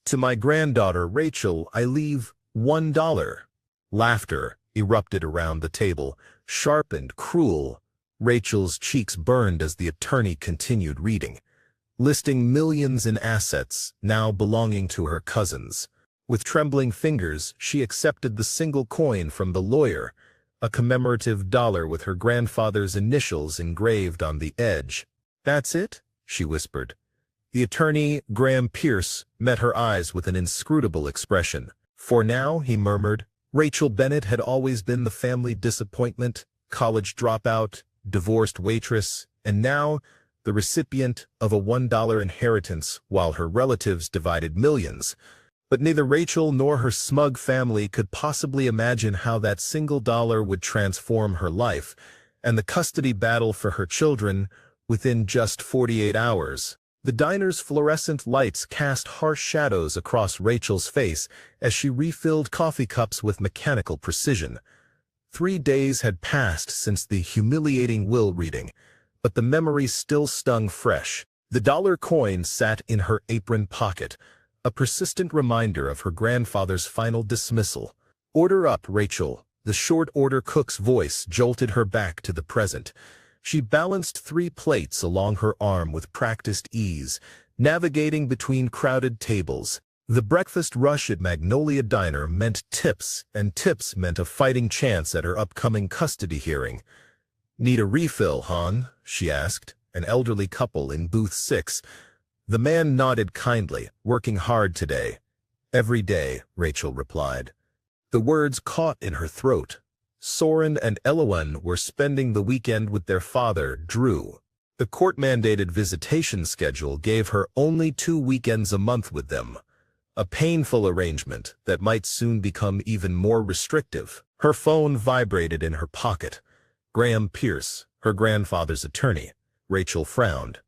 To my granddaughter Rachel, I leave $1. Laughter erupted around the table, sharp and cruel. Rachel's cheeks burned as the attorney continued reading, listing millions in assets now belonging to her cousins. With trembling fingers, she accepted the single coin from the lawyer, a commemorative dollar with her grandfather's initials engraved on the edge. "That's it?" she whispered. The attorney, Graham Pierce, met her eyes with an inscrutable expression. "For now," he murmured. Rachel Bennett had always been the family disappointment, college dropout, divorced waitress, and now the recipient of a $1 inheritance while her relatives divided millions. But neither Rachel nor her smug family could possibly imagine how that single dollar would transform her life and the custody battle for her children within just 48 hours. The diner's fluorescent lights cast harsh shadows across Rachel's face as she refilled coffee cups with mechanical precision. 3 days had passed since the humiliating will reading, but the memory still stung fresh. The dollar coin sat in her apron pocket, a persistent reminder of her grandfather's final dismissal. "Order up, Rachel." The short order cook's voice jolted her back to the present. She balanced 3 plates along her arm with practiced ease, navigating between crowded tables. The breakfast rush at Magnolia Diner meant tips, and tips meant a fighting chance at her upcoming custody hearing. "Need a refill, hon?" she asked, an elderly couple in booth 6. The man nodded kindly, "Working hard today." "Every day," Rachel replied. The words caught in her throat. Soren and Elowen were spending the weekend with their father, Drew. The court-mandated visitation schedule gave her only 2 weekends a month with them, a painful arrangement that might soon become even more restrictive. Her phone vibrated in her pocket. Graham Pierce, her grandfather's attorney. Rachel frowned.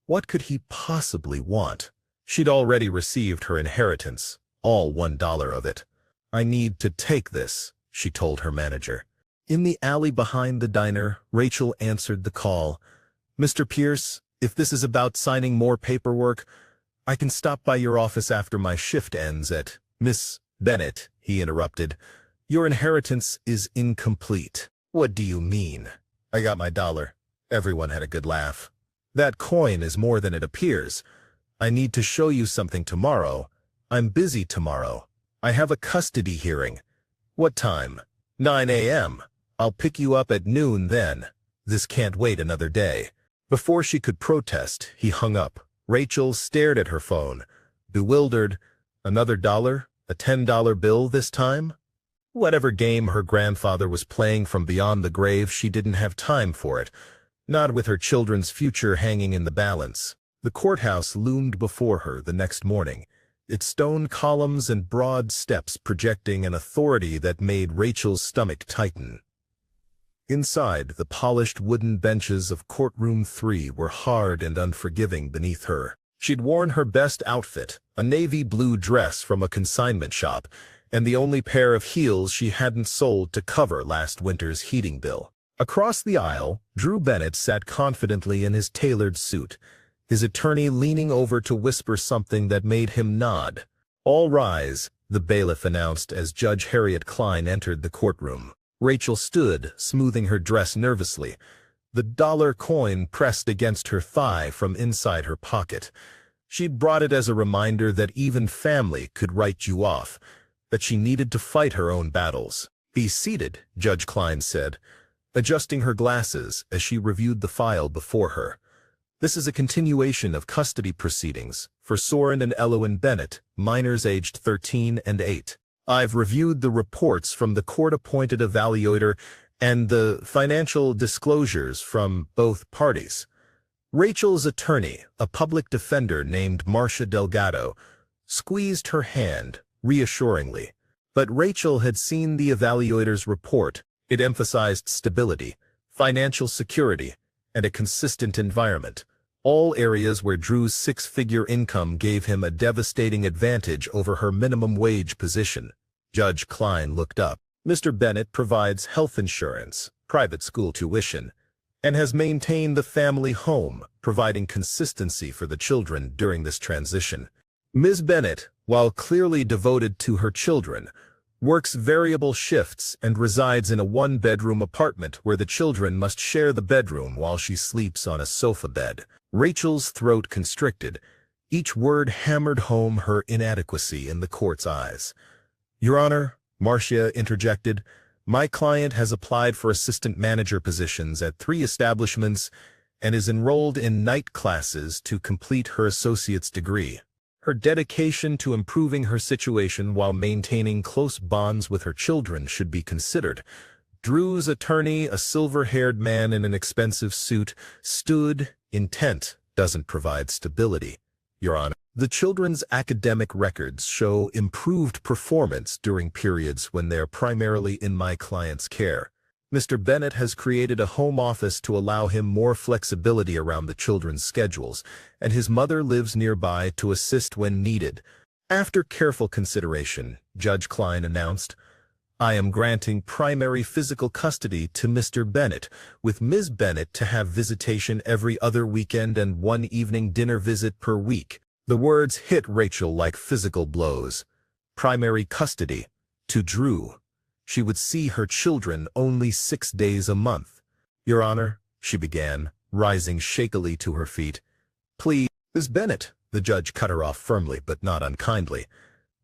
What could he possibly want? She'd already received her inheritance, all $1 of it. "I need to take this," she told her manager. In the alley behind the diner, Rachel answered the call. "Mr. Pierce, if this is about signing more paperwork, I can stop by your office after my shift ends at—" "Miss Bennett," he interrupted, "your inheritance is incomplete." "What do you mean?" "I got my dollar." Everyone had a good laugh. "That coin is more than it appears. I need to show you something tomorrow. I'm busy tomorrow. I have a custody hearing." "What time?" 9 a.m. "I'll pick you up at noon then. This can't wait another day." Before she could protest, he hung up. Rachel stared at her phone, bewildered. Another dollar? A $10 bill this time? Whatever game her grandfather was playing from beyond the grave, she didn't have time for it, not with her children's future hanging in the balance. The courthouse loomed before her the next morning, its stone columns and broad steps projecting an authority that made Rachel's stomach tighten. Inside, the polished wooden benches of courtroom 3 were hard and unforgiving beneath her. She'd worn her best outfit, a navy blue dress from a consignment shop, and the only pair of heels she hadn't sold to cover last winter's heating bill. Across the aisle, Drew Bennett sat confidently in his tailored suit, his attorney leaning over to whisper something that made him nod. "All rise," the bailiff announced as Judge Harriet Klein entered the courtroom. Rachel stood, smoothing her dress nervously, the dollar coin pressed against her thigh from inside her pocket. She'd brought it as a reminder that even family could write you off, that she needed to fight her own battles. "Be seated," Judge Klein said, adjusting her glasses as she reviewed the file before her. "This is a continuation of custody proceedings for Soren and Elowen Bennett, minors aged 13 and 8. I've reviewed the reports from the court-appointed evaluator and the financial disclosures from both parties." Rachel's attorney, a public defender named Marcia Delgado, squeezed her hand reassuringly. But Rachel had seen the evaluator's report. It emphasized stability, financial security, and a consistent environment, all areas where Drew's 6-figure income gave him a devastating advantage over her minimum wage position. Judge Klein looked up. "Mr. Bennett provides health insurance, private school tuition, and has maintained the family home, providing consistency for the children during this transition. Ms. Bennet, while clearly devoted to her children, works variable shifts and resides in a one-bedroom apartment where the children must share the bedroom while she sleeps on a sofa bed. Rachel's throat constricted. Each word hammered home her inadequacy in the court's eyes. "Your Honor," Marcia interjected, "my client has applied for assistant manager positions at 3 establishments and is enrolled in night classes to complete her associate's degree. Her dedication to improving her situation while maintaining close bonds with her children should be considered." Drew's attorney, a silver-haired man in an expensive suit, stood intent. "Doesn't provide stability, Your Honor. The children's academic records show improved performance during periods when they're primarily in my client's care. Mr. Bennet has created a home office to allow him more flexibility around the children's schedules, and his mother lives nearby to assist when needed." After careful consideration, Judge Klein announced, "I am granting primary physical custody to Mr. Bennet, with Ms. Bennet to have visitation every other weekend and 1 evening dinner visit per week." The words hit Rachel like physical blows. Primary custody. To Drew. She would see her children only 6 days a month. "Your Honor," she began, rising shakily to her feet. "Please, Ms. Bennet," the judge cut her off firmly but not unkindly.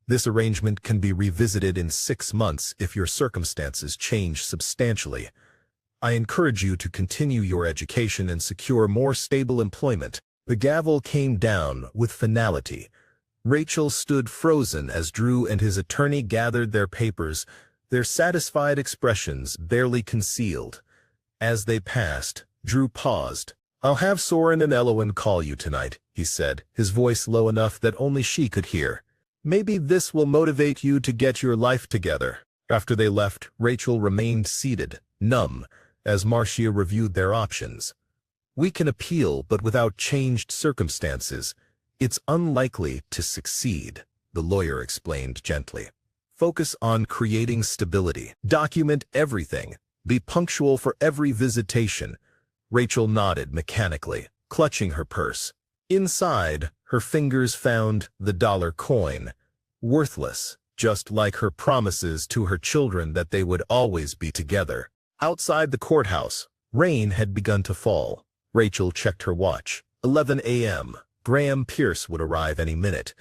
"This arrangement can be revisited in 6 months if your circumstances change substantially. I encourage you to continue your education and secure more stable employment." The gavel came down with finality. Rachel stood frozen as Drew and his attorney gathered their papers, their satisfied expressions barely concealed. As they passed, Drew paused. "I'll have Soren and Elowen call you tonight," he said, his voice low enough that only she could hear. "Maybe this will motivate you to get your life together." After they left, Rachel remained seated, numb, as Marcia reviewed their options. "We can appeal, but without changed circumstances, it's unlikely to succeed," the lawyer explained gently. "Focus on creating stability. Document everything. Be punctual for every visitation." Rachel nodded mechanically, clutching her purse. Inside, her fingers found the dollar coin. Worthless, just like her promises to her children that they would always be together. Outside the courthouse, rain had begun to fall. Rachel checked her watch. 11 a.m. Graham Pierce would arrive any minute.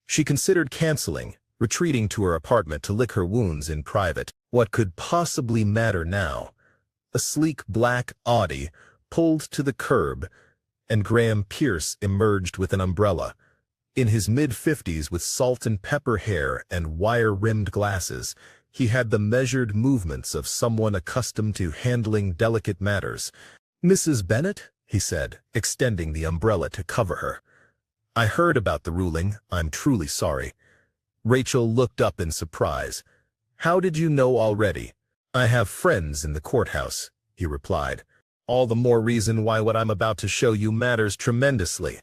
She considered canceling, retreating to her apartment to lick her wounds in private. What could possibly matter now? A sleek black Audi pulled to the curb, and Graham Pierce emerged with an umbrella. In his mid-50s with salt and pepper hair and wire-rimmed glasses, he had the measured movements of someone accustomed to handling delicate matters. "Mrs. Bennet?" he said, extending the umbrella to cover her. "I heard about the ruling. I'm truly sorry." Rachel looked up in surprise. "How did you know already?" "I have friends in the courthouse," he replied. "All the more reason why what I'm about to show you matters tremendously.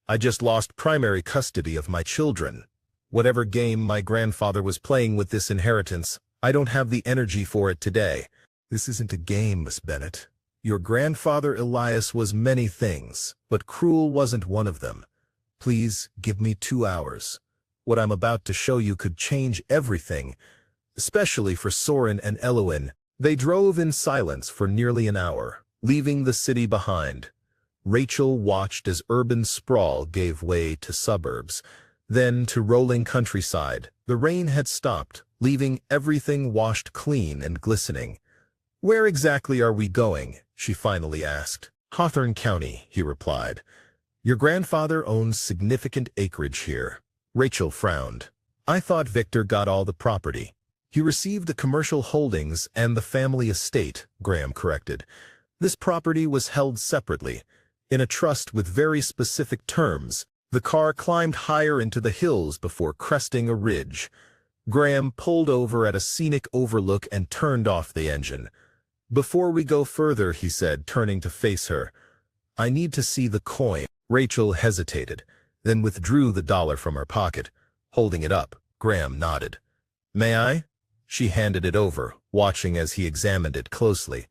I just lost primary custody of my children. Whatever game my grandfather was playing with this inheritance, I don't have the energy for it today." "This isn't a game, Miss Bennet. Your grandfather Elias was many things, but cruel wasn't one of them. Please give me 2 hours. What I'm about to show you could change everything, especially for Soren and Elowen." They drove in silence for nearly an hour, leaving the city behind. Rachel watched as urban sprawl gave way to suburbs, then to rolling countryside. The rain had stopped, leaving everything washed clean and glistening. "Where exactly are we going?" she finally asked. "Hawthorne County," he replied. "Your grandfather owns significant acreage here." Rachel frowned. "I thought Victor got all the property." "He received the commercial holdings and the family estate," Graham corrected. "This property was held separately, in a trust with very specific terms." The car climbed higher into the hills before cresting a ridge. Graham pulled over at a scenic overlook and turned off the engine. "Before we go further," he said, turning to face her, "I need to see the coin." Rachel hesitated, then withdrew the dollar from her pocket. Holding it up, Graham nodded. "May I?" She handed it over, watching as he examined it closely,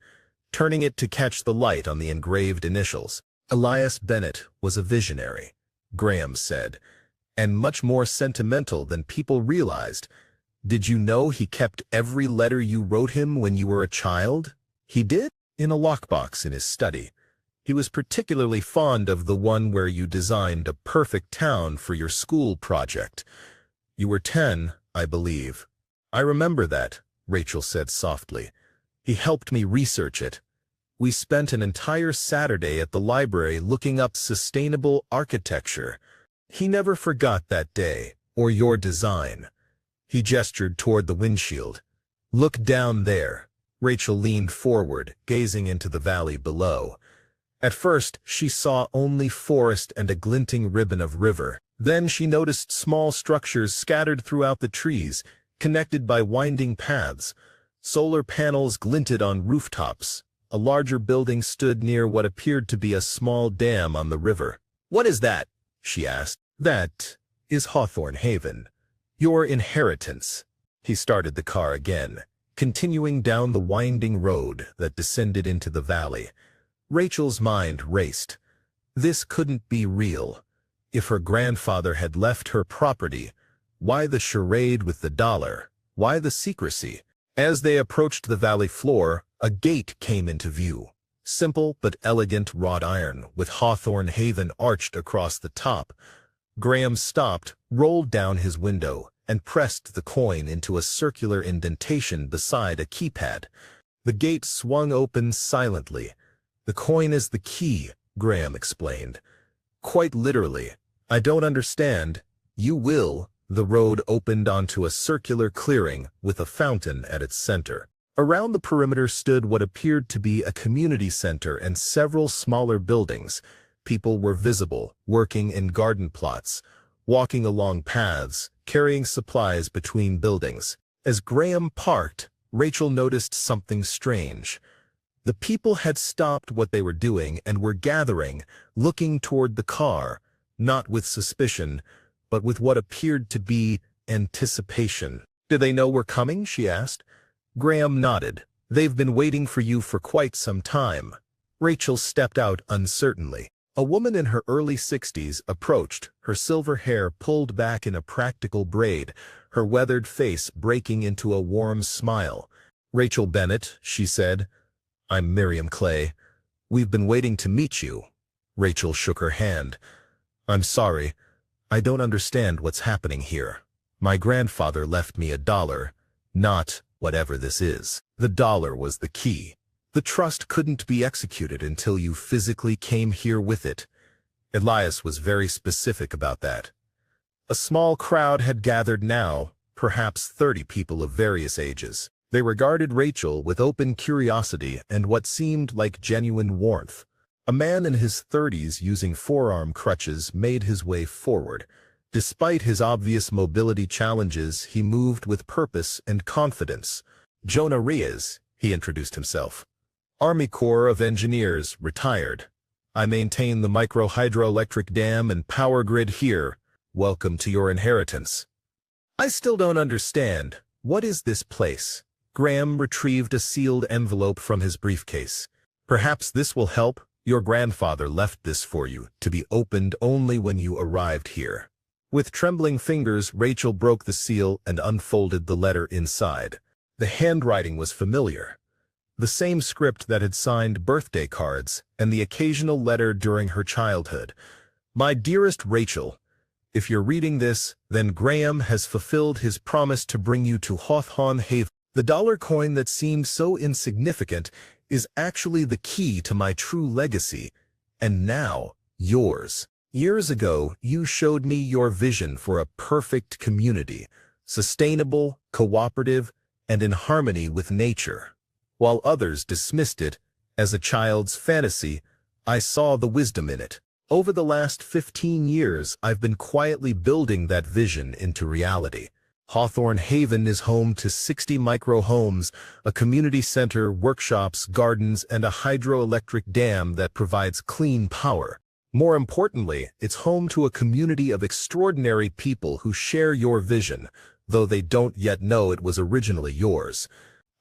turning it to catch the light on the engraved initials. "Elias Bennet was a visionary," Graham said, and much more sentimental than people realized. Did you know he kept every letter you wrote him when you were a child? He did? In a lockbox in his study. He was particularly fond of the one where you designed a perfect town for your school project. You were 10, I believe. I remember that, Rachel said softly. He helped me research it. We spent an entire Saturday at the library looking up sustainable architecture. He never forgot that day, or your design. He gestured toward the windshield. Look down there. Rachel leaned forward, gazing into the valley below. At first, she saw only forest and a glinting ribbon of river. Then she noticed small structures scattered throughout the trees, connected by winding paths. Solar panels glinted on rooftops. A larger building stood near what appeared to be a small dam on the river. What is that? She asked. That is Hawthorne Haven. Your inheritance. He started the car again, continuing down the winding road that descended into the valley. Rachel's mind raced. This couldn't be real. If her grandfather had left her property, why the charade with the dollar? Why the secrecy? As they approached the valley floor, a gate came into view. Simple but elegant wrought iron, with Hawthorne Haven arched across the top. Graham stopped, rolled down his window, and pressed the coin into a circular indentation beside a keypad. The gate swung open silently. The coin is the key, Graham explained. Quite literally. I don't understand. You will. The road opened onto a circular clearing with a fountain at its center. Around the perimeter stood what appeared to be a community center and several smaller buildings. People were visible, working in garden plots, walking along paths, carrying supplies between buildings. As Graham parked, Rachel noticed something strange. The people had stopped what they were doing and were gathering, looking toward the car, not with suspicion, but with what appeared to be anticipation. "Do they know we're coming?" she asked. Graham nodded. "They've been waiting for you for quite some time." Rachel stepped out uncertainly. A woman in her early 60s approached, her silver hair pulled back in a practical braid, her weathered face breaking into a warm smile. "Rachel Bennett," she said. "I'm Miriam Clay. We've been waiting to meet you." Rachel shook her hand. "I'm sorry. I don't understand what's happening here. My grandfather left me $1, not whatever this is. The dollar was the key. The trust couldn't be executed until you physically came here with it." Elias was very specific about that. A small crowd had gathered now, perhaps 30 people of various ages. They regarded Rachel with open curiosity and what seemed like genuine warmth. A man in his 30s using forearm crutches made his way forward. Despite his obvious mobility challenges, he moved with purpose and confidence. "Jonah Reyes," he introduced himself. "Army Corps of Engineers, retired. I maintain the micro-hydroelectric dam and power grid here. Welcome to your inheritance." "I still don't understand. What is this place?" Graham retrieved a sealed envelope from his briefcase. "Perhaps this will help. Your grandfather left this for you, to be opened only when you arrived here." With trembling fingers, Rachel broke the seal and unfolded the letter inside. The handwriting was familiar. The same script that had signed birthday cards and the occasional letter during her childhood. "My dearest Rachel, if you're reading this, then Graham has fulfilled his promise to bring you to Hawthorne Haven. The dollar coin that seemed so insignificant is actually the key to my true legacy, and now yours. Years ago, you showed me your vision for a perfect community, sustainable, cooperative, and in harmony with nature. While others dismissed it as a child's fantasy, I saw the wisdom in it. Over the last 15 years, I've been quietly building that vision into reality. Hawthorne Haven is home to 60 micro-homes, a community center, workshops, gardens, and a hydroelectric dam that provides clean power. More importantly, it's home to a community of extraordinary people who share your vision, though they don't yet know it was originally yours.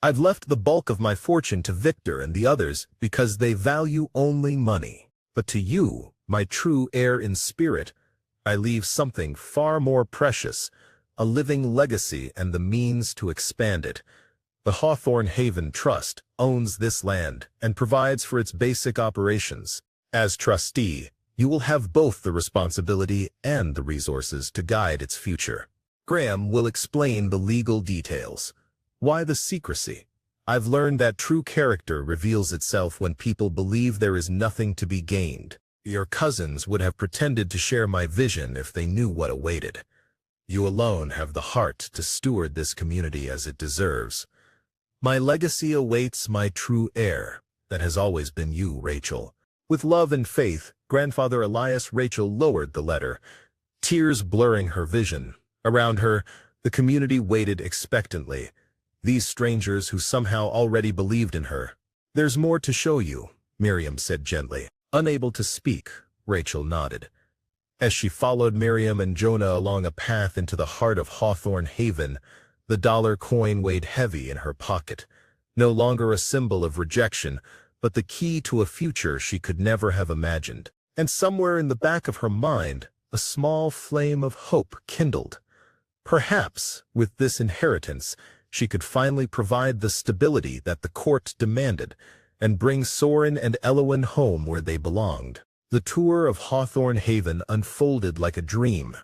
I've left the bulk of my fortune to Victor and the others because they value only money. But to you, my true heir in spirit, I leave something far more precious, a living legacy and the means to expand it. The Hawthorne Haven Trust owns this land and provides for its basic operations. As trustee, you will have both the responsibility and the resources to guide its future. Graham will explain the legal details. Why the secrecy? I've learned that true character reveals itself when people believe there is nothing to be gained. Your cousins would have pretended to share my vision if they knew what awaited. You alone have the heart to steward this community as it deserves. My legacy awaits my true heir. That has always been you, Rachel. With love and faith, Grandfather Elias. Rachel lowered the letter, tears blurring her vision. Around her, the community waited expectantly. These strangers who somehow already believed in her. There's more to show you, Miriam said gently. Unable to speak, Rachel nodded. As she followed Miriam and Jonah along a path into the heart of Hawthorne Haven, the dollar coin weighed heavy in her pocket, no longer a symbol of rejection, but the key to a future she could never have imagined. And somewhere in the back of her mind, a small flame of hope kindled. Perhaps, with this inheritance, she could finally provide the stability that the court demanded and bring Soren and Elowen home where they belonged. The tour of Hawthorne Haven unfolded like a dream.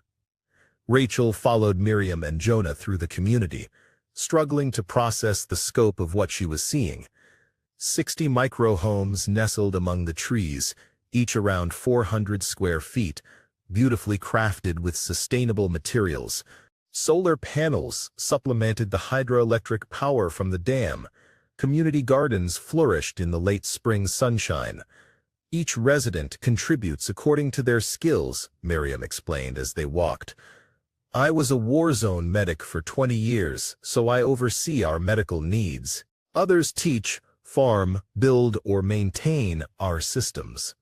Rachel followed Miriam and Jonah through the community, struggling to process the scope of what she was seeing. 60 micro-homes nestled among the trees, each around 400 square feet, beautifully crafted with sustainable materials. Solar panels supplemented the hydroelectric power from the dam. Community gardens flourished in the late spring sunshine. Each resident contributes according to their skills, Miriam explained as they walked. I was a war zone medic for 20 years, so I oversee our medical needs. Others teach, farm, build, or maintain our systems.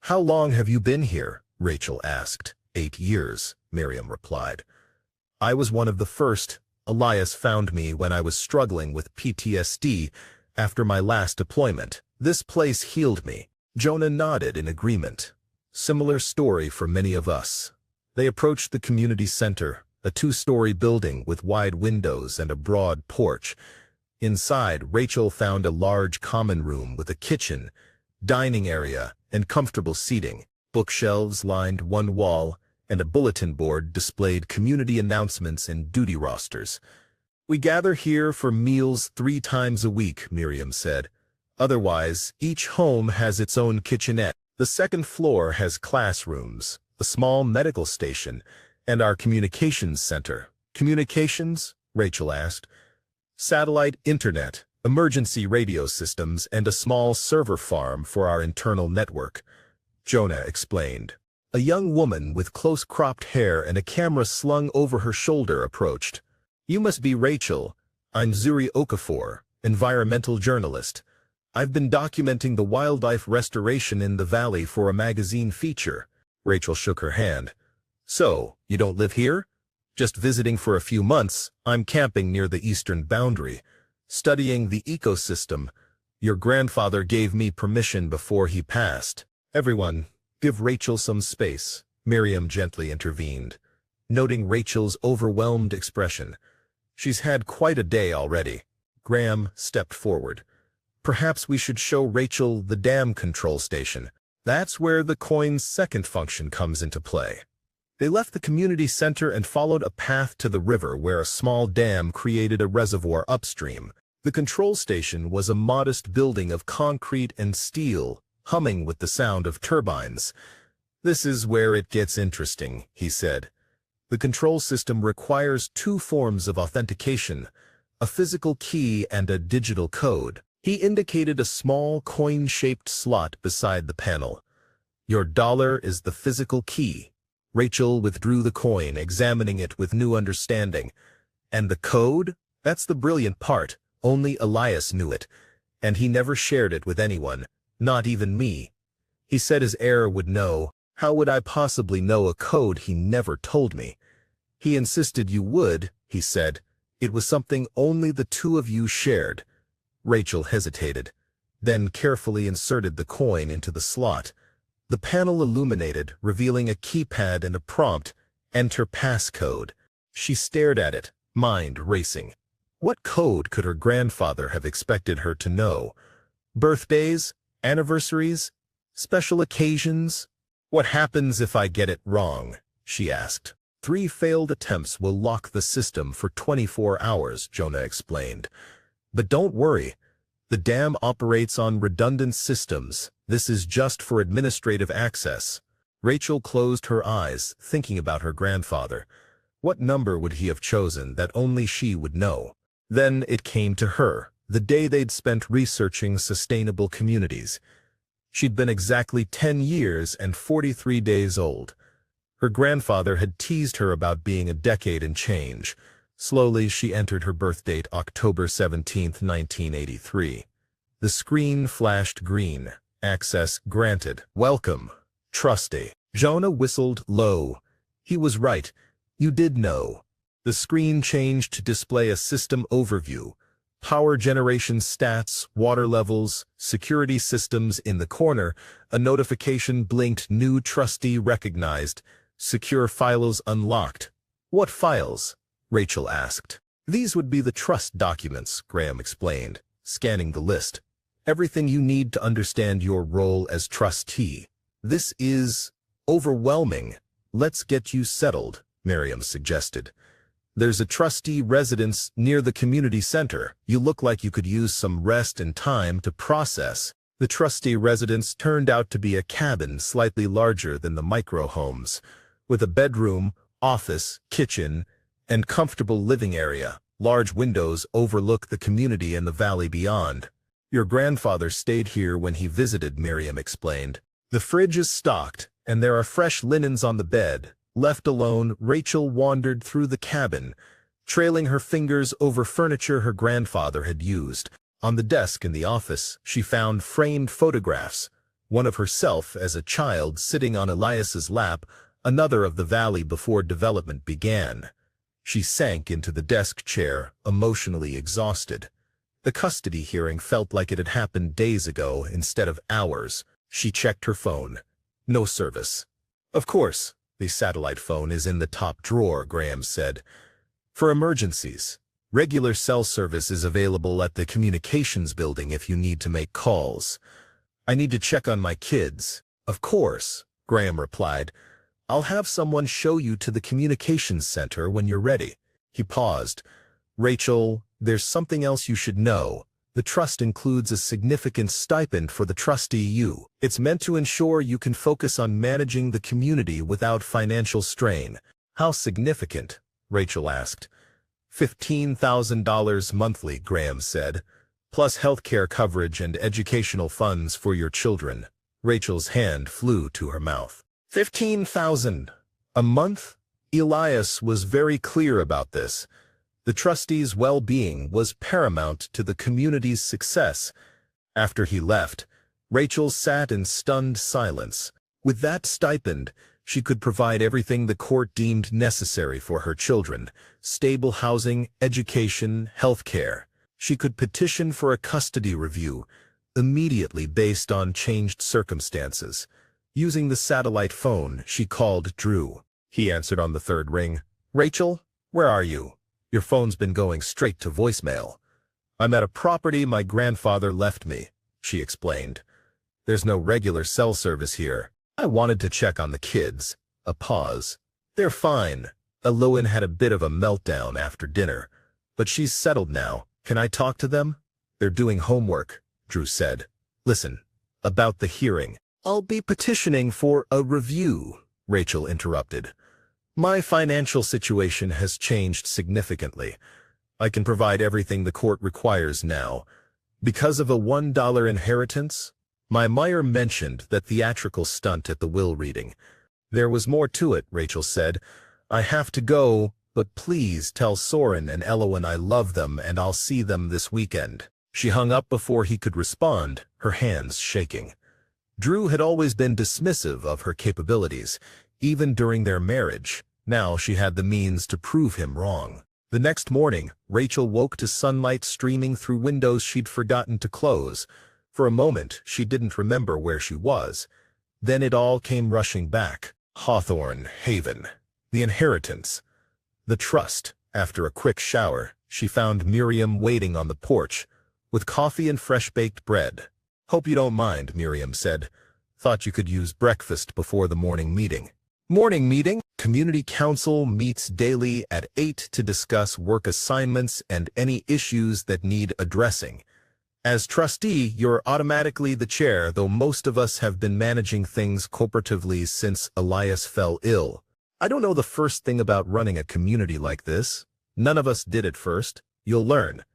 How long have you been here? Rachel asked. 8 years, Miriam replied. I was one of the first. Elias found me when I was struggling with PTSD after my last deployment. This place healed me. Jonah nodded in agreement. Similar story for many of us. They approached the community center, a 2-story building with wide windows and a broad porch. Inside, Rachel found a large common room with a kitchen, dining area, and comfortable seating. Bookshelves lined one wall, and a bulletin board displayed community announcements and duty rosters. We gather here for meals 3 times a week, Miriam said. Otherwise, each home has its own kitchenette. The second floor has classrooms, a small medical station, and our communications center. Communications? Rachel asked. Satellite internet, emergency radio systems, and a small server farm for our internal network. Jonah explained. A young woman with close-cropped hair and a camera slung over her shoulder approached. You must be Rachel. I'm Zuri Okafor, environmental journalist. I've been documenting the wildlife restoration in the valley for a magazine feature. Rachel shook her hand. So, you don't live here? Just visiting for a few months. I'm camping near the eastern boundary, studying the ecosystem. Your grandfather gave me permission before he passed. Everyone, give Rachel some space, Miriam gently intervened, noting Rachel's overwhelmed expression. She's had quite a day already. Graham stepped forward. Perhaps we should show Rachel the dam control station. That's where the coin's second function comes into play. They left the community center and followed a path to the river where a small dam created a reservoir upstream. The control station was a modest building of concrete and steel, humming with the sound of turbines. This is where it gets interesting, he said. The control system requires 2 forms of authentication, a physical key and a digital code. He indicated a small coin-shaped slot beside the panel. Your dollar is the physical key. Rachel withdrew the coin, examining it with new understanding. And the code? That's the brilliant part. Only Elias knew it, and he never shared it with anyone. Not even me. He said his heir would know. How would I possibly know a code he never told me? He insisted you would, he said. It was something only the 2 of you shared. Rachel hesitated, then carefully inserted the coin into the slot. The panel illuminated, revealing a keypad and a prompt, "Enter passcode." She stared at it, mind racing. What code could her grandfather have expected her to know? Birthdays? Anniversaries? Special occasions? "What happens if I get it wrong?" she asked. 3 failed attempts will lock the system for 24 hours, Jonah explained. "But don't worry. The dam operates on redundant systems. This is just for administrative access." Rachel closed her eyes, thinking about her grandfather. What number would he have chosen that only she would know? Then it came to her, the day they'd spent researching sustainable communities. She'd been exactly 10 years and 43 days old. Her grandfather had teased her about being a decade and change. Slowly, she entered her birth date, October 17, 1983. The screen flashed green. "Access granted. Welcome, trustee." Jonah whistled low. He was right. You did know. The screen changed to display a system overview. Power generation stats, water levels, security systems in the corner. A notification blinked. "New trustee recognized. Secure files unlocked." "What files?" Rachel asked. "These would be the trust documents," Graham explained, scanning the list. "Everything you need to understand your role as trustee." "This is overwhelming. Let's get you settled," Miriam suggested. "There's a trustee residence near the community center. You look like you could use some rest and time to process." The trustee residence turned out to be a cabin slightly larger than the micro-homes, with a bedroom, office, kitchen, and comfortable living area. Large windows overlook the community and the valley beyond. "Your grandfather stayed here when he visited," Miriam explained. "The fridge is stocked, and there are fresh linens on the bed." Left alone, Rachel wandered through the cabin, trailing her fingers over furniture her grandfather had used. On the desk in the office, she found framed photographs, one of herself as a child sitting on Elias's lap, another of the valley before development began. She sank into the desk chair, emotionally exhausted. The custody hearing felt like it had happened days ago instead of hours. She checked her phone. No service. "Of course, the satellite phone is in the top drawer," Graham said. "For emergencies. Regular cell service is available at the communications building if you need to make calls." "I need to check on my kids." "Of course," Graham replied. "I'll have someone show you to the communications center when you're ready." He paused. "Rachel, there's something else you should know. The trust includes a significant stipend for the trustee. It's meant to ensure you can focus on managing the community without financial strain." "How significant?" Rachel asked. $15,000 monthly, Graham said, "plus healthcare coverage and educational funds for your children." Rachel's hand flew to her mouth. 15,000 a month? Elias was very clear about this. The trustee's well-being was paramount to the community's success. After he left, Rachel sat in stunned silence. With that stipend, she could provide everything the court deemed necessary for her children: stable housing, education, health care. She could petition for a custody review immediately based on changed circumstances. Using the satellite phone, she called Drew. He answered on the third ring. "Rachel, where are you? Your phone's been going straight to voicemail." "I'm at a property my grandfather left me," she explained. "There's no regular cell service here. I wanted to check on the kids." A pause. "They're fine. Eloan had a bit of a meltdown after dinner, but she's settled now. Can I talk to them?" "They're doing homework," Drew said. "Listen, about the hearing." "I'll be petitioning for a review," Rachel interrupted. "My financial situation has changed significantly. I can provide everything the court requires now. Because of a $1 inheritance?" Meyer mentioned that theatrical stunt at the will reading. "There was more to it," Rachel said. "I have to go, but please tell Soren and Eloan I love them and I'll see them this weekend." She hung up before he could respond, her hands shaking. Drew had always been dismissive of her capabilities, even during their marriage. Now she had the means to prove him wrong. The next morning, Rachel woke to sunlight streaming through windows she'd forgotten to close. For a moment, she didn't remember where she was. Then it all came rushing back. Hawthorne Haven. The inheritance. The trust. After a quick shower, she found Miriam waiting on the porch, with coffee and fresh-baked bread. "Hope you don't mind," Miriam said. "Thought you could use breakfast before the morning meeting." Morning meeting? Community Council meets daily at 8 to discuss work assignments and any issues that need addressing. As trustee, you're automatically the chair, though most of us have been managing things cooperatively since Elias fell ill. I don't know the first thing about running a community like this. None of us did at first. You'll learn.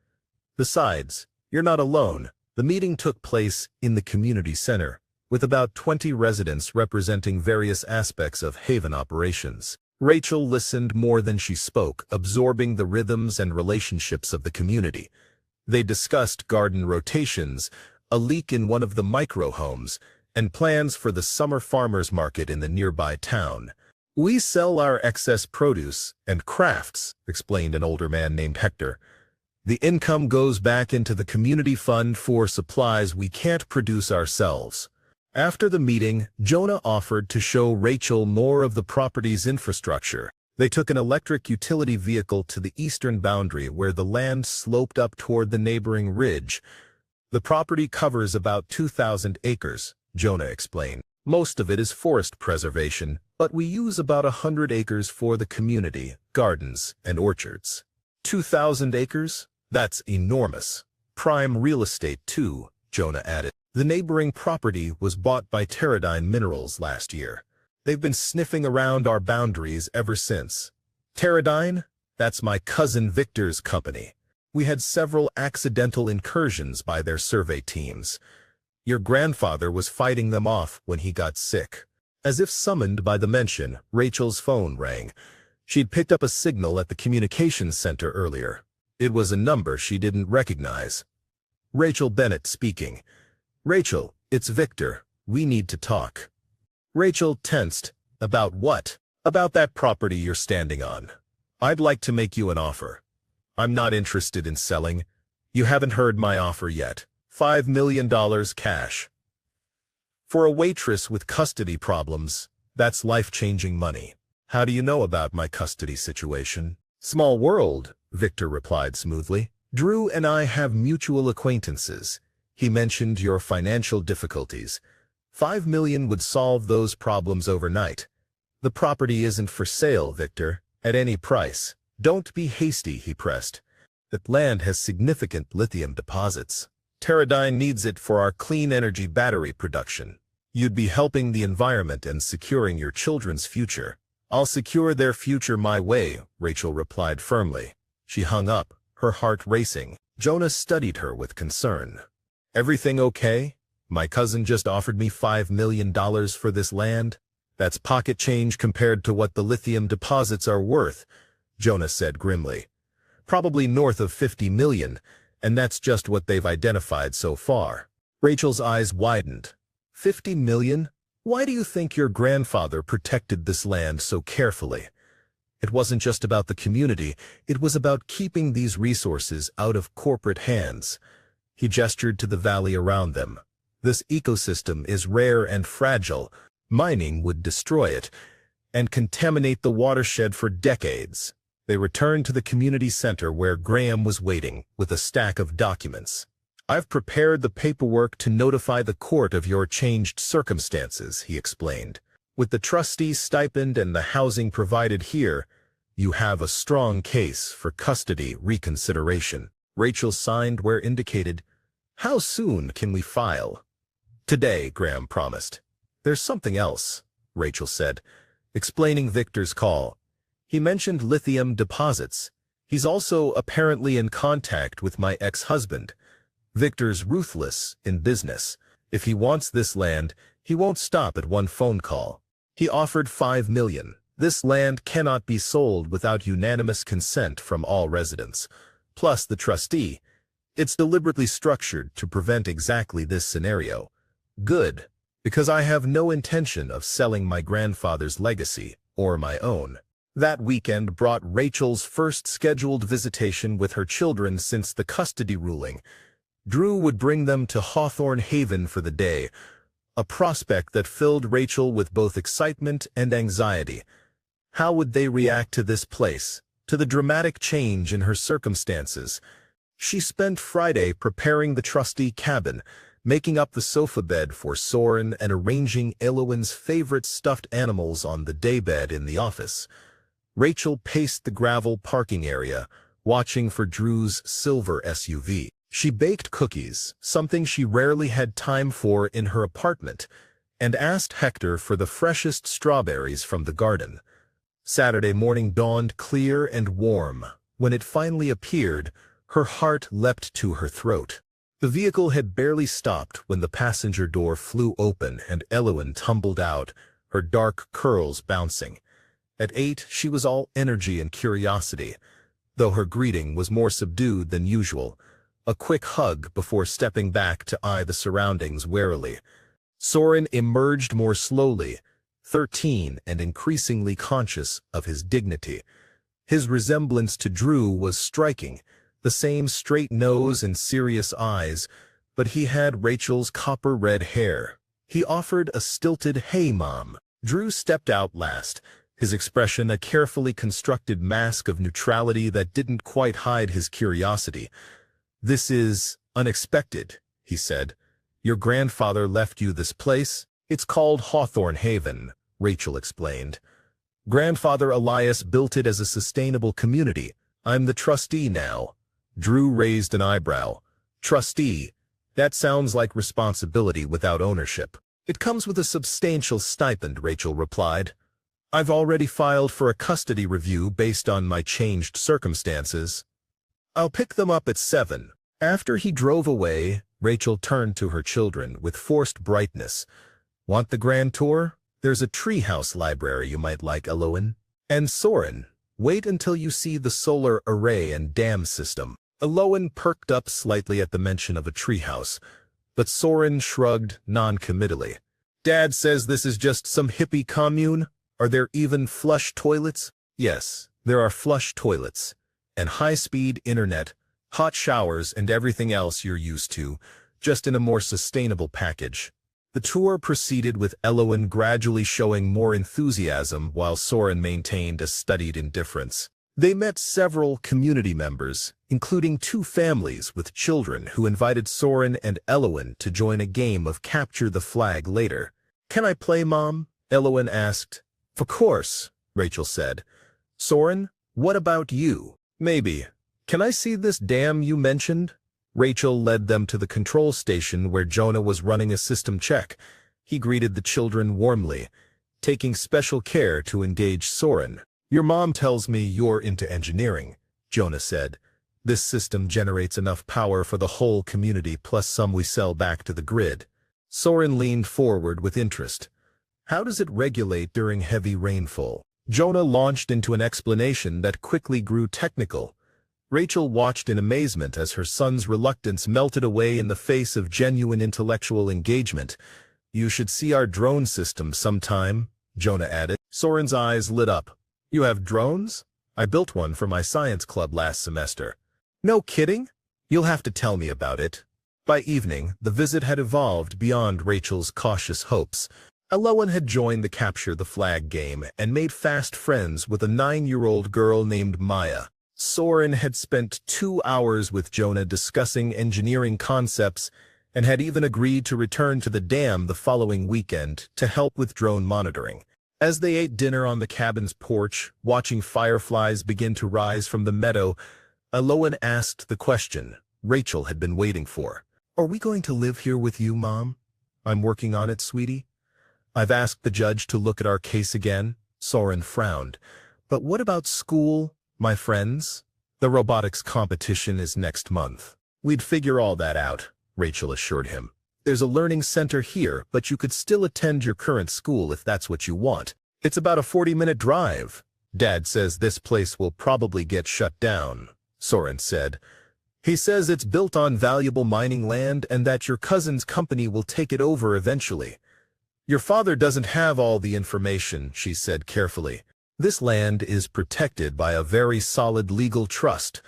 Besides, you're not alone. The meeting took place in the community center, with about 20 residents representing various aspects of Haven operations. Rachel listened more than she spoke, absorbing the rhythms and relationships of the community. They discussed garden rotations, a leak in one of the micro-homes, and plans for the summer farmers market in the nearby town. "We sell our excess produce and crafts," explained an older man named Hector. "The income goes back into the community fund for supplies we can't produce ourselves." After the meeting, Jonah offered to show Rachel more of the property's infrastructure. They took an electric utility vehicle to the eastern boundary where the land sloped up toward the neighboring ridge. "The property covers about 2,000 acres, Jonah explained. "Most of it is forest preservation, but we use about 100 acres for the community, gardens, and orchards." 2,000 acres? That's enormous. Prime real estate too, Jonah added. The neighboring property was bought by Pteridine Minerals last year. They've been sniffing around our boundaries ever since. Pteridine? That's my cousin Victor's company. We had several accidental incursions by their survey teams. Your grandfather was fighting them off when he got sick. As if summoned by the mention, Rachel's phone rang. She'd picked up a signal at the communications center earlier. It was a number she didn't recognize. Rachel Bennett speaking. "Rachel, it's Victor. We need to talk." Rachel tensed. "About what?" "About that property you're standing on. I'd like to make you an offer. I'm not interested in selling. You haven't heard my offer yet. $5 million cash. For a waitress with custody problems, that's life-changing money." "How do you know about my custody situation?" "Small world," Victor replied smoothly. "Drew and I have mutual acquaintances. He mentioned your financial difficulties. $5 million would solve those problems overnight. The property isn't for sale, Victor, at any price. Don't be hasty," he pressed. "That land has significant lithium deposits. Pteridine needs it for our clean energy battery production. You'd be helping the environment and securing your children's future." "I'll secure their future my way," Rachel replied firmly. She hung up, her heart racing. Jonah studied her with concern. "Everything okay? My cousin just offered me $5 million for this land. That's pocket change compared to what the lithium deposits are worth," Jonah said grimly. "Probably north of 50 million, and that's just what they've identified so far." Rachel's eyes widened. 50 million? Why do you think your grandfather protected this land so carefully? It wasn't just about the community, it was about keeping these resources out of corporate hands. He gestured to the valley around them. "This ecosystem is rare and fragile. Mining would destroy it and contaminate the watershed for decades." They returned to the community center where Graham was waiting with a stack of documents. "I've prepared the paperwork to notify the court of your changed circumstances," he explained. "With the trustee's stipend and the housing provided here, you have a strong case for custody reconsideration." Rachel signed where indicated. "How soon can we file?" "Today," Graham promised. "There's something else," Rachel said, explaining Victor's call. "He mentioned lithium deposits. He's also apparently in contact with my ex-husband. Victor's ruthless in business. If he wants this land, he won't stop at one phone call. He offered $5 million. This land cannot be sold without unanimous consent from all residents, plus the trustee. It's deliberately structured to prevent exactly this scenario. Good, because I have no intention of selling my grandfather's legacy or my own." That weekend brought Rachel's first scheduled visitation with her children since the custody ruling. Drew would bring them to Hawthorne Haven for the day, a prospect that filled Rachel with both excitement and anxiety. How would they react to this place, to the dramatic change in her circumstances? She spent Friday preparing the trustee cabin, making up the sofa bed for Soren and arranging Elowen's favorite stuffed animals on the daybed in the office. Rachel paced the gravel parking area, watching for Drew's silver SUV. She baked cookies, something she rarely had time for in her apartment, and asked Hector for the freshest strawberries from the garden. Saturday morning dawned clear and warm. When it finally appeared, her heart leapt to her throat. The vehicle had barely stopped when the passenger door flew open and Elowen tumbled out, her dark curls bouncing. At 8, she was all energy and curiosity, though her greeting was more subdued than usual. A quick hug before stepping back to eye the surroundings warily. Soren emerged more slowly, 13 and increasingly conscious of his dignity. His resemblance to Drew was striking, the same straight nose and serious eyes, but he had Rachel's copper-red hair. He offered a stilted "Hey, Mom." Drew stepped out last, his expression a carefully constructed mask of neutrality that didn't quite hide his curiosity. "This is unexpected," he said. "Your grandfather left you this place?" "It's called Hawthorne Haven," Rachel explained. "Grandfather Elias built it as a sustainable community. I'm the trustee now." Drew raised an eyebrow. "Trustee? That sounds like responsibility without ownership." "It comes with a substantial stipend," Rachel replied. "I've already filed for a custody review based on my changed circumstances. I'll pick them up at 7. After he drove away, Rachel turned to her children with forced brightness. "Want the grand tour? There's a treehouse library you might like, Elowen. And Soren, wait until you see the solar array and dam system." Elowen perked up slightly at the mention of a treehouse, but Soren shrugged non-committally. "Dad says this is just some hippie commune. Are there even flush toilets?" "Yes, there are flush toilets. And high-speed internet, hot showers, and everything else you're used to, just in a more sustainable package." The tour proceeded with Elowen gradually showing more enthusiasm while Soren maintained a studied indifference. They met several community members, including 2 families with children who invited Soren and Elowen to join a game of Capture the Flag later. "Can I play, Mom?" Elowen asked. "Of course," Rachel said. "Soren, what about you?" "Maybe. Can I see this dam you mentioned?" Rachel led them to the control station where Jonah was running a system check. He greeted the children warmly, taking special care to engage Soren. "Your mom tells me you're into engineering," Jonah said. "This system generates enough power for the whole community plus some we sell back to the grid." Soren leaned forward with interest. "How does it regulate during heavy rainfall?" Jonah launched into an explanation that quickly grew technical. Rachel watched in amazement as her son's reluctance melted away in the face of genuine intellectual engagement. "You should see our drone system sometime," Jonah added. Soren's eyes lit up. "You have drones? I built one for my science club last semester." "No kidding? You'll have to tell me about it." By evening, the visit had evolved beyond Rachel's cautious hopes. Elowen had joined the Capture the Flag game and made fast friends with a 9-year-old girl named Maya. Soren had spent 2 hours with Jonah discussing engineering concepts and had even agreed to return to the dam the following weekend to help with drone monitoring. As they ate dinner on the cabin's porch, watching fireflies begin to rise from the meadow, Elowen asked the question Rachel had been waiting for. "Are we going to live here with you, Mom?" "I'm working on it, sweetie. I've asked the judge to look at our case again." Soren frowned. "But what about school, my friends? The robotics competition is next month." "We'd figure all that out," Rachel assured him. "There's a learning center here, but you could still attend your current school if that's what you want. It's about a 40-minute drive." "Dad says this place will probably get shut down," Soren said. "He says it's built on valuable mining land and that your cousin's company will take it over eventually." "Your father doesn't have all the information," she said carefully. "This land is protected by a very solid legal trust.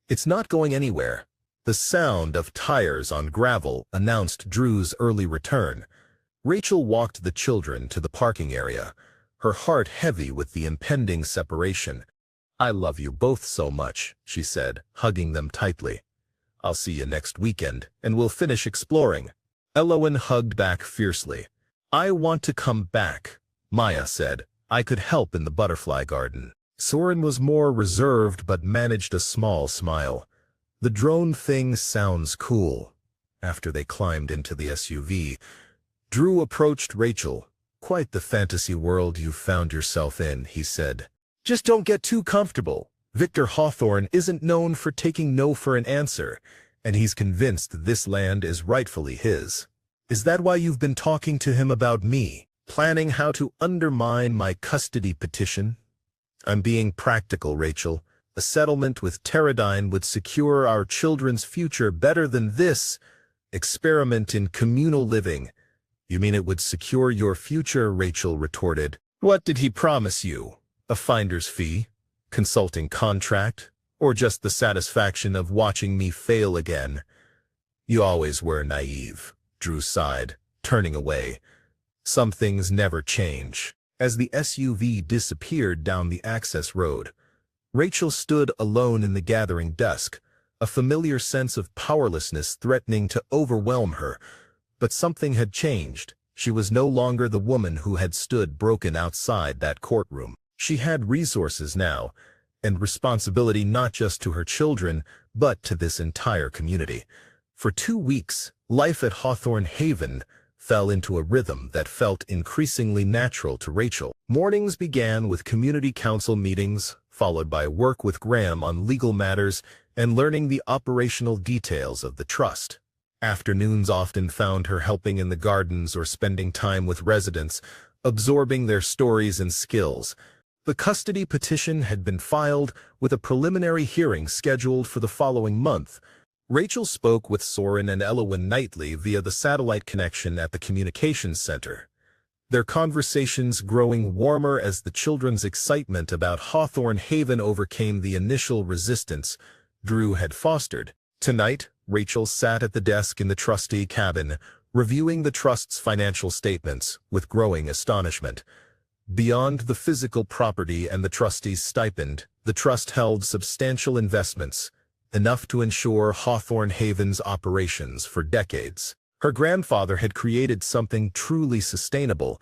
It's not going anywhere." The sound of tires on gravel announced Drew's early return. Rachel walked the children to the parking area, her heart heavy with the impending separation. "I love you both so much," she said, hugging them tightly. "I'll see you next weekend, and we'll finish exploring." Elowen hugged back fiercely. "I want to come back," Maya said. "I could help in the butterfly garden." Soren was more reserved but managed a small smile. "The drone thing sounds cool." After they climbed into the SUV, Drew approached Rachel. "Quite the fantasy world you've found yourself in," he said. "Just don't get too comfortable. Victor Hawthorne isn't known for taking no for an answer, and he's convinced this land is rightfully his. Is that why you've been talking to him about me, planning how to undermine my custody petition?" "I'm being practical, Rachel. A settlement with Teradyne would secure our children's future better than this experiment in communal living." "You mean it would secure your future?" Rachel retorted. "What did he promise you? A finder's fee? Consulting contract? Or just the satisfaction of watching me fail again?" "You always were naive," Drew sighed, turning away. "Some things never change." As the SUV disappeared down the access road, Rachel stood alone in the gathering dusk, a familiar sense of powerlessness threatening to overwhelm her. But something had changed. She was no longer the woman who had stood broken outside that courtroom. She had resources now, and responsibility not just to her children, but to this entire community. For 2 weeks, life at Hawthorne Haven fell into a rhythm that felt increasingly natural to Rachel. Mornings began with community council meetings, followed by work with Graham on legal matters and learning the operational details of the trust. Afternoons often found her helping in the gardens or spending time with residents, absorbing their stories and skills. The custody petition had been filed, with a preliminary hearing scheduled for the following month. Rachel spoke with Soren and Elowen nightly via the satellite connection at the communications center, their conversations growing warmer as the children's excitement about Hawthorne Haven overcame the initial resistance Drew had fostered. Tonight, Rachel sat at the desk in the trustee cabin, reviewing the trust's financial statements with growing astonishment. Beyond the physical property and the trustee's stipend, the trust held substantial investments, enough to ensure Hawthorne Haven's operations for decades. Her grandfather had created something truly sustainable,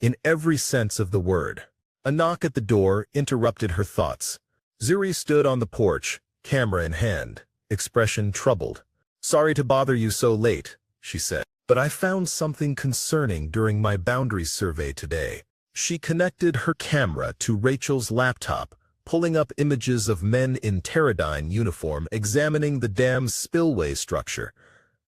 in every sense of the word. A knock at the door interrupted her thoughts. Zuri stood on the porch, camera in hand, expression troubled. "Sorry to bother you so late," she said, "but I found something concerning during my boundaries survey today." She connected her camera to Rachel's laptop, pulling up images of men in Teradyne uniform examining the dam's spillway structure.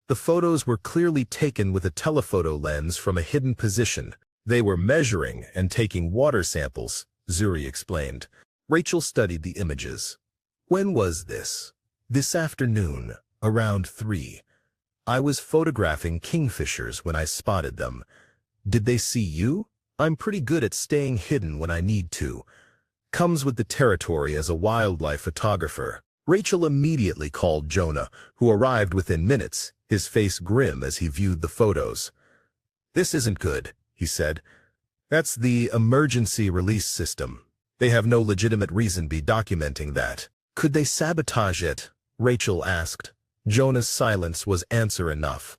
The photos were clearly taken with a telephoto lens from a hidden position. "They were measuring and taking water samples," Zuri explained. Rachel studied the images. "When was this?" "This afternoon, around 3. I was photographing kingfishers when I spotted them." "Did they see you?" "I'm pretty good at staying hidden when I need to. Comes with the territory as a wildlife photographer." Rachel immediately called Jonah, who arrived within minutes, his face grim as he viewed the photos. "This isn't good," he said. "That's the emergency release system. They have no legitimate reason to be documenting that." "Could they sabotage it?" Rachel asked. Jonah's silence was answer enough.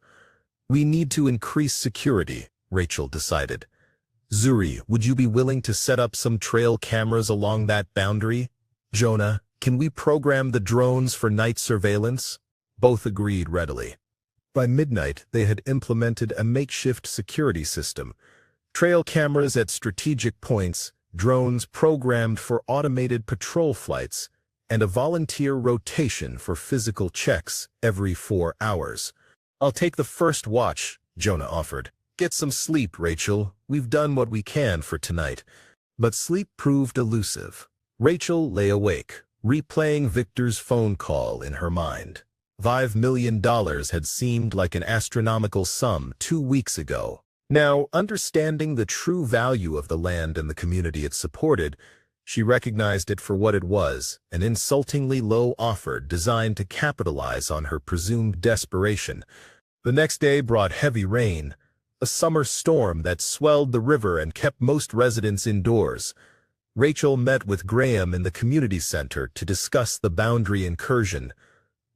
"We need to increase security," Rachel decided. "Zuri, would you be willing to set up some trail cameras along that boundary?" "Jonah, can we program the drones for night surveillance?" Both agreed readily. By midnight, they had implemented a makeshift security system. Trail cameras at strategic points, drones programmed for automated patrol flights, and a volunteer rotation for physical checks every 4 hours. "I'll take the first watch," Jonah offered. "Get some sleep, Rachel. We've done what we can for tonight." But sleep proved elusive. Rachel lay awake, replaying Victor's phone call in her mind. $5 million had seemed like an astronomical sum 2 weeks ago. Now, understanding the true value of the land and the community it supported, she recognized it for what it was, an insultingly low offer designed to capitalize on her presumed desperation. The next day brought heavy rain, a summer storm that swelled the river and kept most residents indoors. Rachel met with Graham in the community center to discuss the boundary incursion.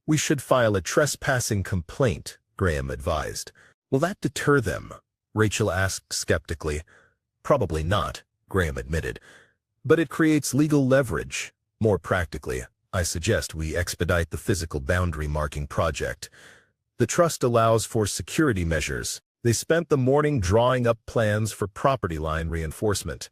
"We should file a trespassing complaint," Graham advised. "Will that deter them?" Rachel asked skeptically. "Probably not," Graham admitted. "But it creates legal leverage. More practically, I suggest we expedite the physical boundary marking project. The trust allows for security measures. They spent the morning drawing up plans for property line reinforcement.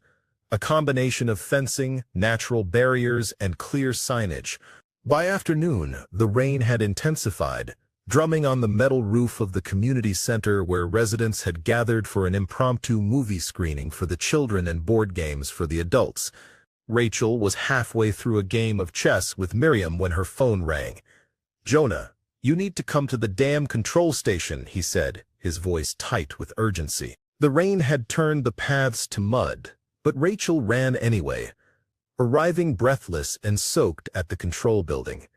A combination of fencing, natural barriers, and clear signage. By afternoon, the rain had intensified, drumming on the metal roof of the community center where residents had gathered for an impromptu movie screening for the children and board games for the adults. Rachel was halfway through a game of chess with Miriam when her phone rang. "Jonah, you need to come to the dam control station," he said, his voice tight with urgency. The rain had turned the paths to mud, but Rachel ran anyway, arriving breathless and soaked at the control building.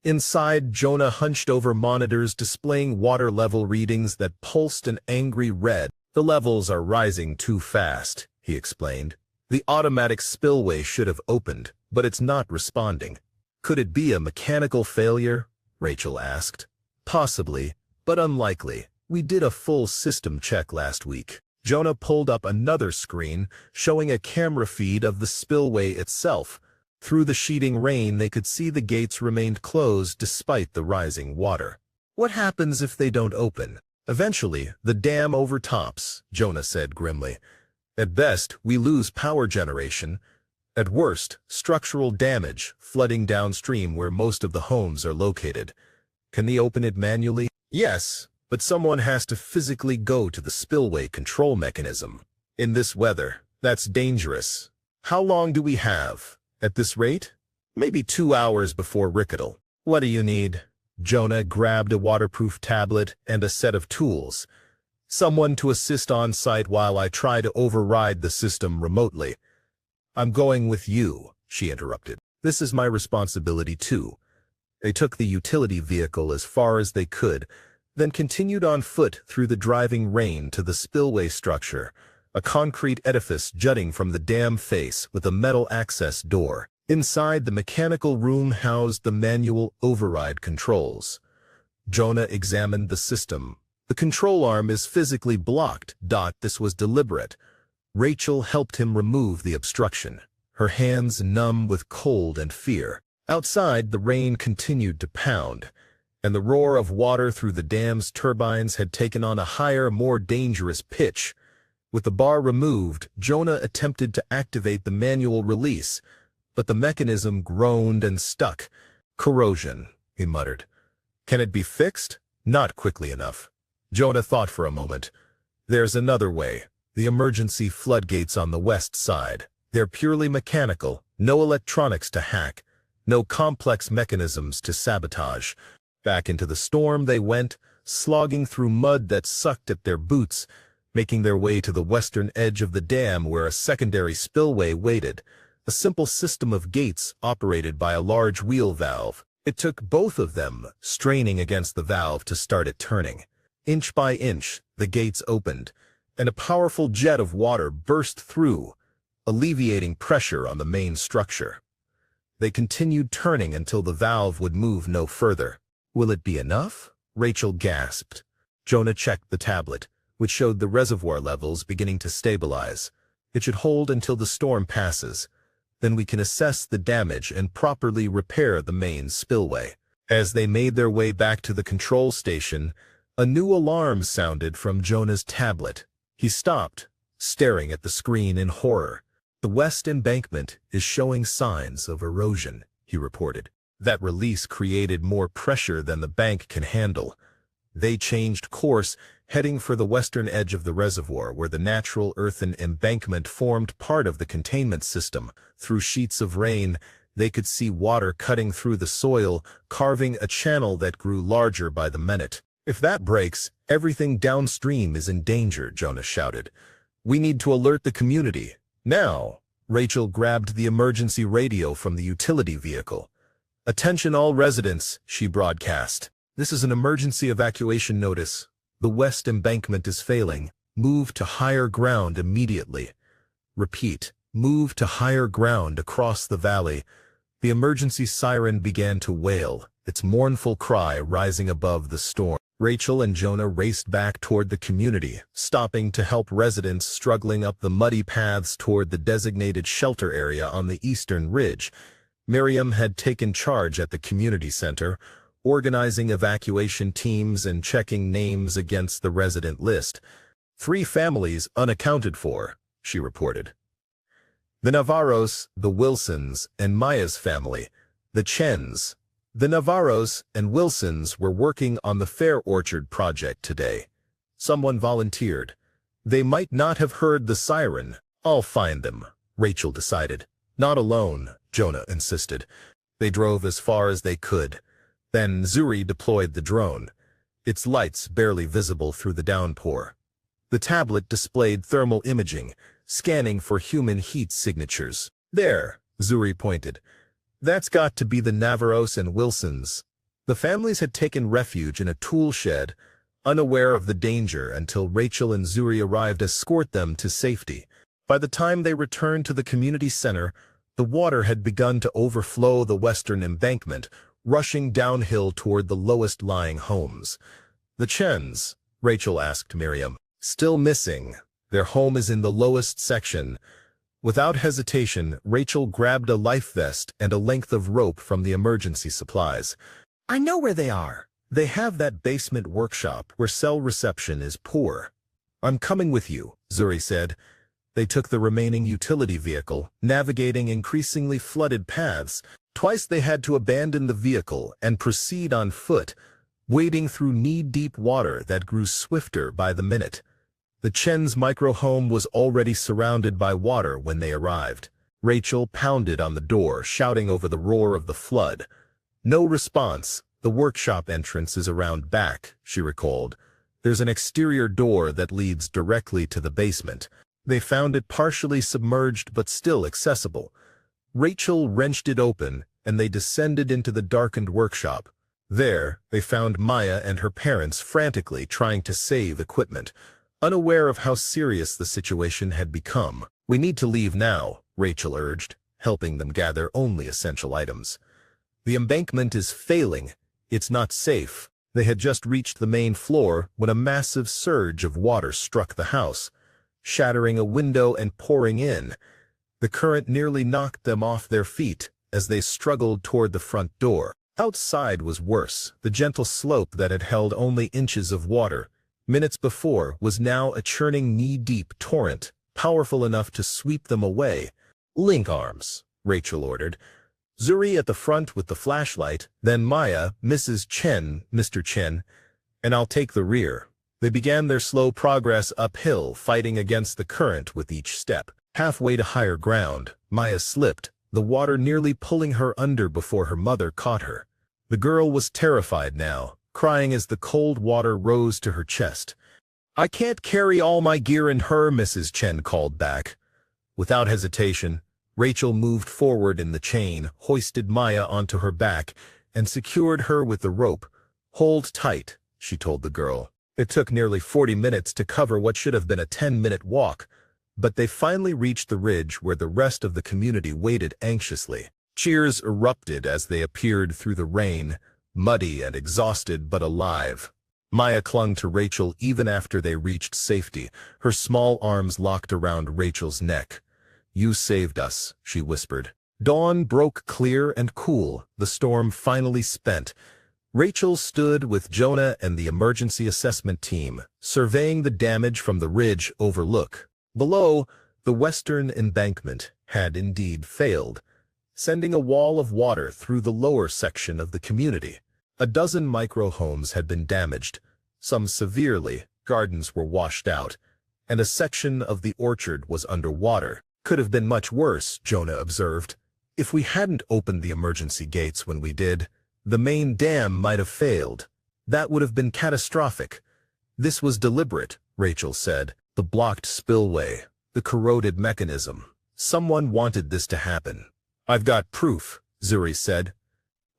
Inside, Jonah hunched over monitors displaying water level readings that pulsed an angry red. "The levels are rising too fast," he explained. "The automatic spillway should have opened, but it's not responding." "Could it be a mechanical failure?" Rachel asked. "Possibly, but unlikely. We did a full system check last week." Jonah pulled up another screen, showing a camera feed of the spillway itself. Through the sheeting rain, they could see the gates remained closed despite the rising water. "What happens if they don't open?" "Eventually, the dam overtops," Jonah said grimly. "At best, we lose power generation. At worst, structural damage, flooding downstream where most of the homes are located." "Can they open it manually?" "Yes, but someone has to physically go to the spillway control mechanism. In this weather, that's dangerous. How long do we have? At this rate? Maybe 2 hours before Rickett'll." "What do you need?" Jonah grabbed a waterproof tablet and a set of tools. "Someone to assist on site while I try to override the system remotely." "I'm going with you," she interrupted. "This is my responsibility too." They took the utility vehicle as far as they could, then continued on foot through the driving rain to the spillway structure, a concrete edifice jutting from the dam face with a metal access door. Inside, the mechanical room housed the manual override controls. Jonah examined the system. "The control arm is physically blocked. This was deliberate." Rachel helped him remove the obstruction, her hands numb with cold and fear. Outside, the rain continued to pound, and the roar of water through the dam's turbines had taken on a higher, more dangerous pitch. With the bar removed, Jonah attempted to activate the manual release, but the mechanism groaned and stuck. "Corrosion," he muttered. "Can it be fixed?" "Not quickly enough." Jonah thought for a moment. "There's another way. The emergency floodgates on the west side. They're purely mechanical, no electronics to hack, no complex mechanisms to sabotage." Back into the storm they went, slogging through mud that sucked at their boots, making their way to the western edge of the dam where a secondary spillway waited, a simple system of gates operated by a large wheel valve. It took both of them straining against the valve to start it turning. Inch by inch, the gates opened, and a powerful jet of water burst through, alleviating pressure on the main structure. They continued turning until the valve would move no further. "Will it be enough?" Rachel gasped. Jonah checked the tablet, which showed the reservoir levels beginning to stabilize. "It should hold until the storm passes. Then we can assess the damage and properly repair the main spillway." As they made their way back to the control station, a new alarm sounded from Jonah's tablet. He stopped, staring at the screen in horror. "The west embankment is showing signs of erosion," he reported. "That release created more pressure than the bank can handle." They changed course, heading for the western edge of the reservoir where the natural earthen embankment formed part of the containment system. Through sheets of rain, they could see water cutting through the soil, carving a channel that grew larger by the minute. "If that breaks, everything downstream is in danger," Jonah shouted. "We need to alert the community. Now." Rachel grabbed the emergency radio from the utility vehicle. "Attention all residents," she broadcast. "This is an emergency evacuation notice. The west embankment is failing. Move to higher ground immediately. Repeat, move to higher ground across the valley. The emergency siren began to wail, its mournful cry rising above the storm. Rachel and Jonah raced back toward the community, stopping to help residents struggling up the muddy paths toward the designated shelter area on the eastern ridge. Miriam had taken charge at the community center, organizing evacuation teams and checking names against the resident list. 3 families unaccounted for, she reported. The Navarros, the Wilsons, and Maya's family, the Chens. The Navarros and Wilsons were working on the Fair Orchard project today. Someone volunteered. They might not have heard the siren. I'll find them, Rachel decided. Not alone, Jonah insisted. They drove as far as they could. Then Zuri deployed the drone, its lights barely visible through the downpour. The tablet displayed thermal imaging, scanning for human heat signatures. There, Zuri pointed. That's got to be the Navarros and Wilsons. The families had taken refuge in a tool shed, unaware of the danger until Rachel and Zuri arrived to escort them to safety. By the time they returned to the community center, the water had begun to overflow the western embankment, rushing downhill toward the lowest-lying homes. The Chens, Rachel asked Miriam. Still missing. Their home is in the lowest section. Without hesitation, Rachel grabbed a life vest and a length of rope from the emergency supplies. I know where they are. They have that basement workshop where cell reception is poor. I'm coming with you, Zuri said. They took the remaining utility vehicle, navigating increasingly flooded paths. Twice they had to abandon the vehicle and proceed on foot, wading through knee-deep water that grew swifter by the minute. The Chen's micro-home was already surrounded by water when they arrived. Rachel pounded on the door, shouting over the roar of the flood. No response. The workshop entrance is around back, she recalled. There's an exterior door that leads directly to the basement. They found it partially submerged but still accessible. Rachel wrenched it open, and they descended into the darkened workshop. There, they found Maya and her parents frantically trying to save equipment, unaware of how serious the situation had become. We need to leave now, Rachel urged, helping them gather only essential items. The embankment is failing. It's not safe. They had just reached the main floor when a massive surge of water struck the house, shattering a window and pouring in. The current nearly knocked them off their feet as they struggled toward the front door. Outside was worse. The gentle slope that had held only inches of water minutes before was now a churning knee-deep torrent, powerful enough to sweep them away. Link arms, Rachel ordered. Zuri at the front with the flashlight, then Maya, Mrs. Chen, Mr. Chen, and I'll take the rear. They began their slow progress uphill, fighting against the current with each step. Halfway to higher ground, Maya slipped, the water nearly pulling her under before her mother caught her. The girl was terrified now, crying as the cold water rose to her chest. I can't carry all my gear in her, Mrs. Chen called back. Without hesitation, Rachel moved forward in the chain, hoisted Maya onto her back, and secured her with the rope. Hold tight, she told the girl. It took nearly 40 minutes to cover what should have been a 10-minute walk, but they finally reached the ridge where the rest of the community waited anxiously. Cheers erupted as they appeared through the rain, muddy and exhausted but alive. Maya clung to Rachel even after they reached safety, her small arms locked around Rachel's neck. You saved us, she whispered. Dawn broke clear and cool, the storm finally spent. Rachel stood with Jonah and the emergency assessment team, surveying the damage from the ridge overlook. Below, the western embankment had indeed failed, sending a wall of water through the lower section of the community. A dozen micro-homes had been damaged, some severely, gardens were washed out, and a section of the orchard was underwater. Could have been much worse, Jonah observed. If we hadn't opened the emergency gates when we did, the main dam might have failed. That would have been catastrophic. This was deliberate, Rachel said. The blocked spillway, the corroded mechanism. Someone wanted this to happen. I've got proof, Zuri said.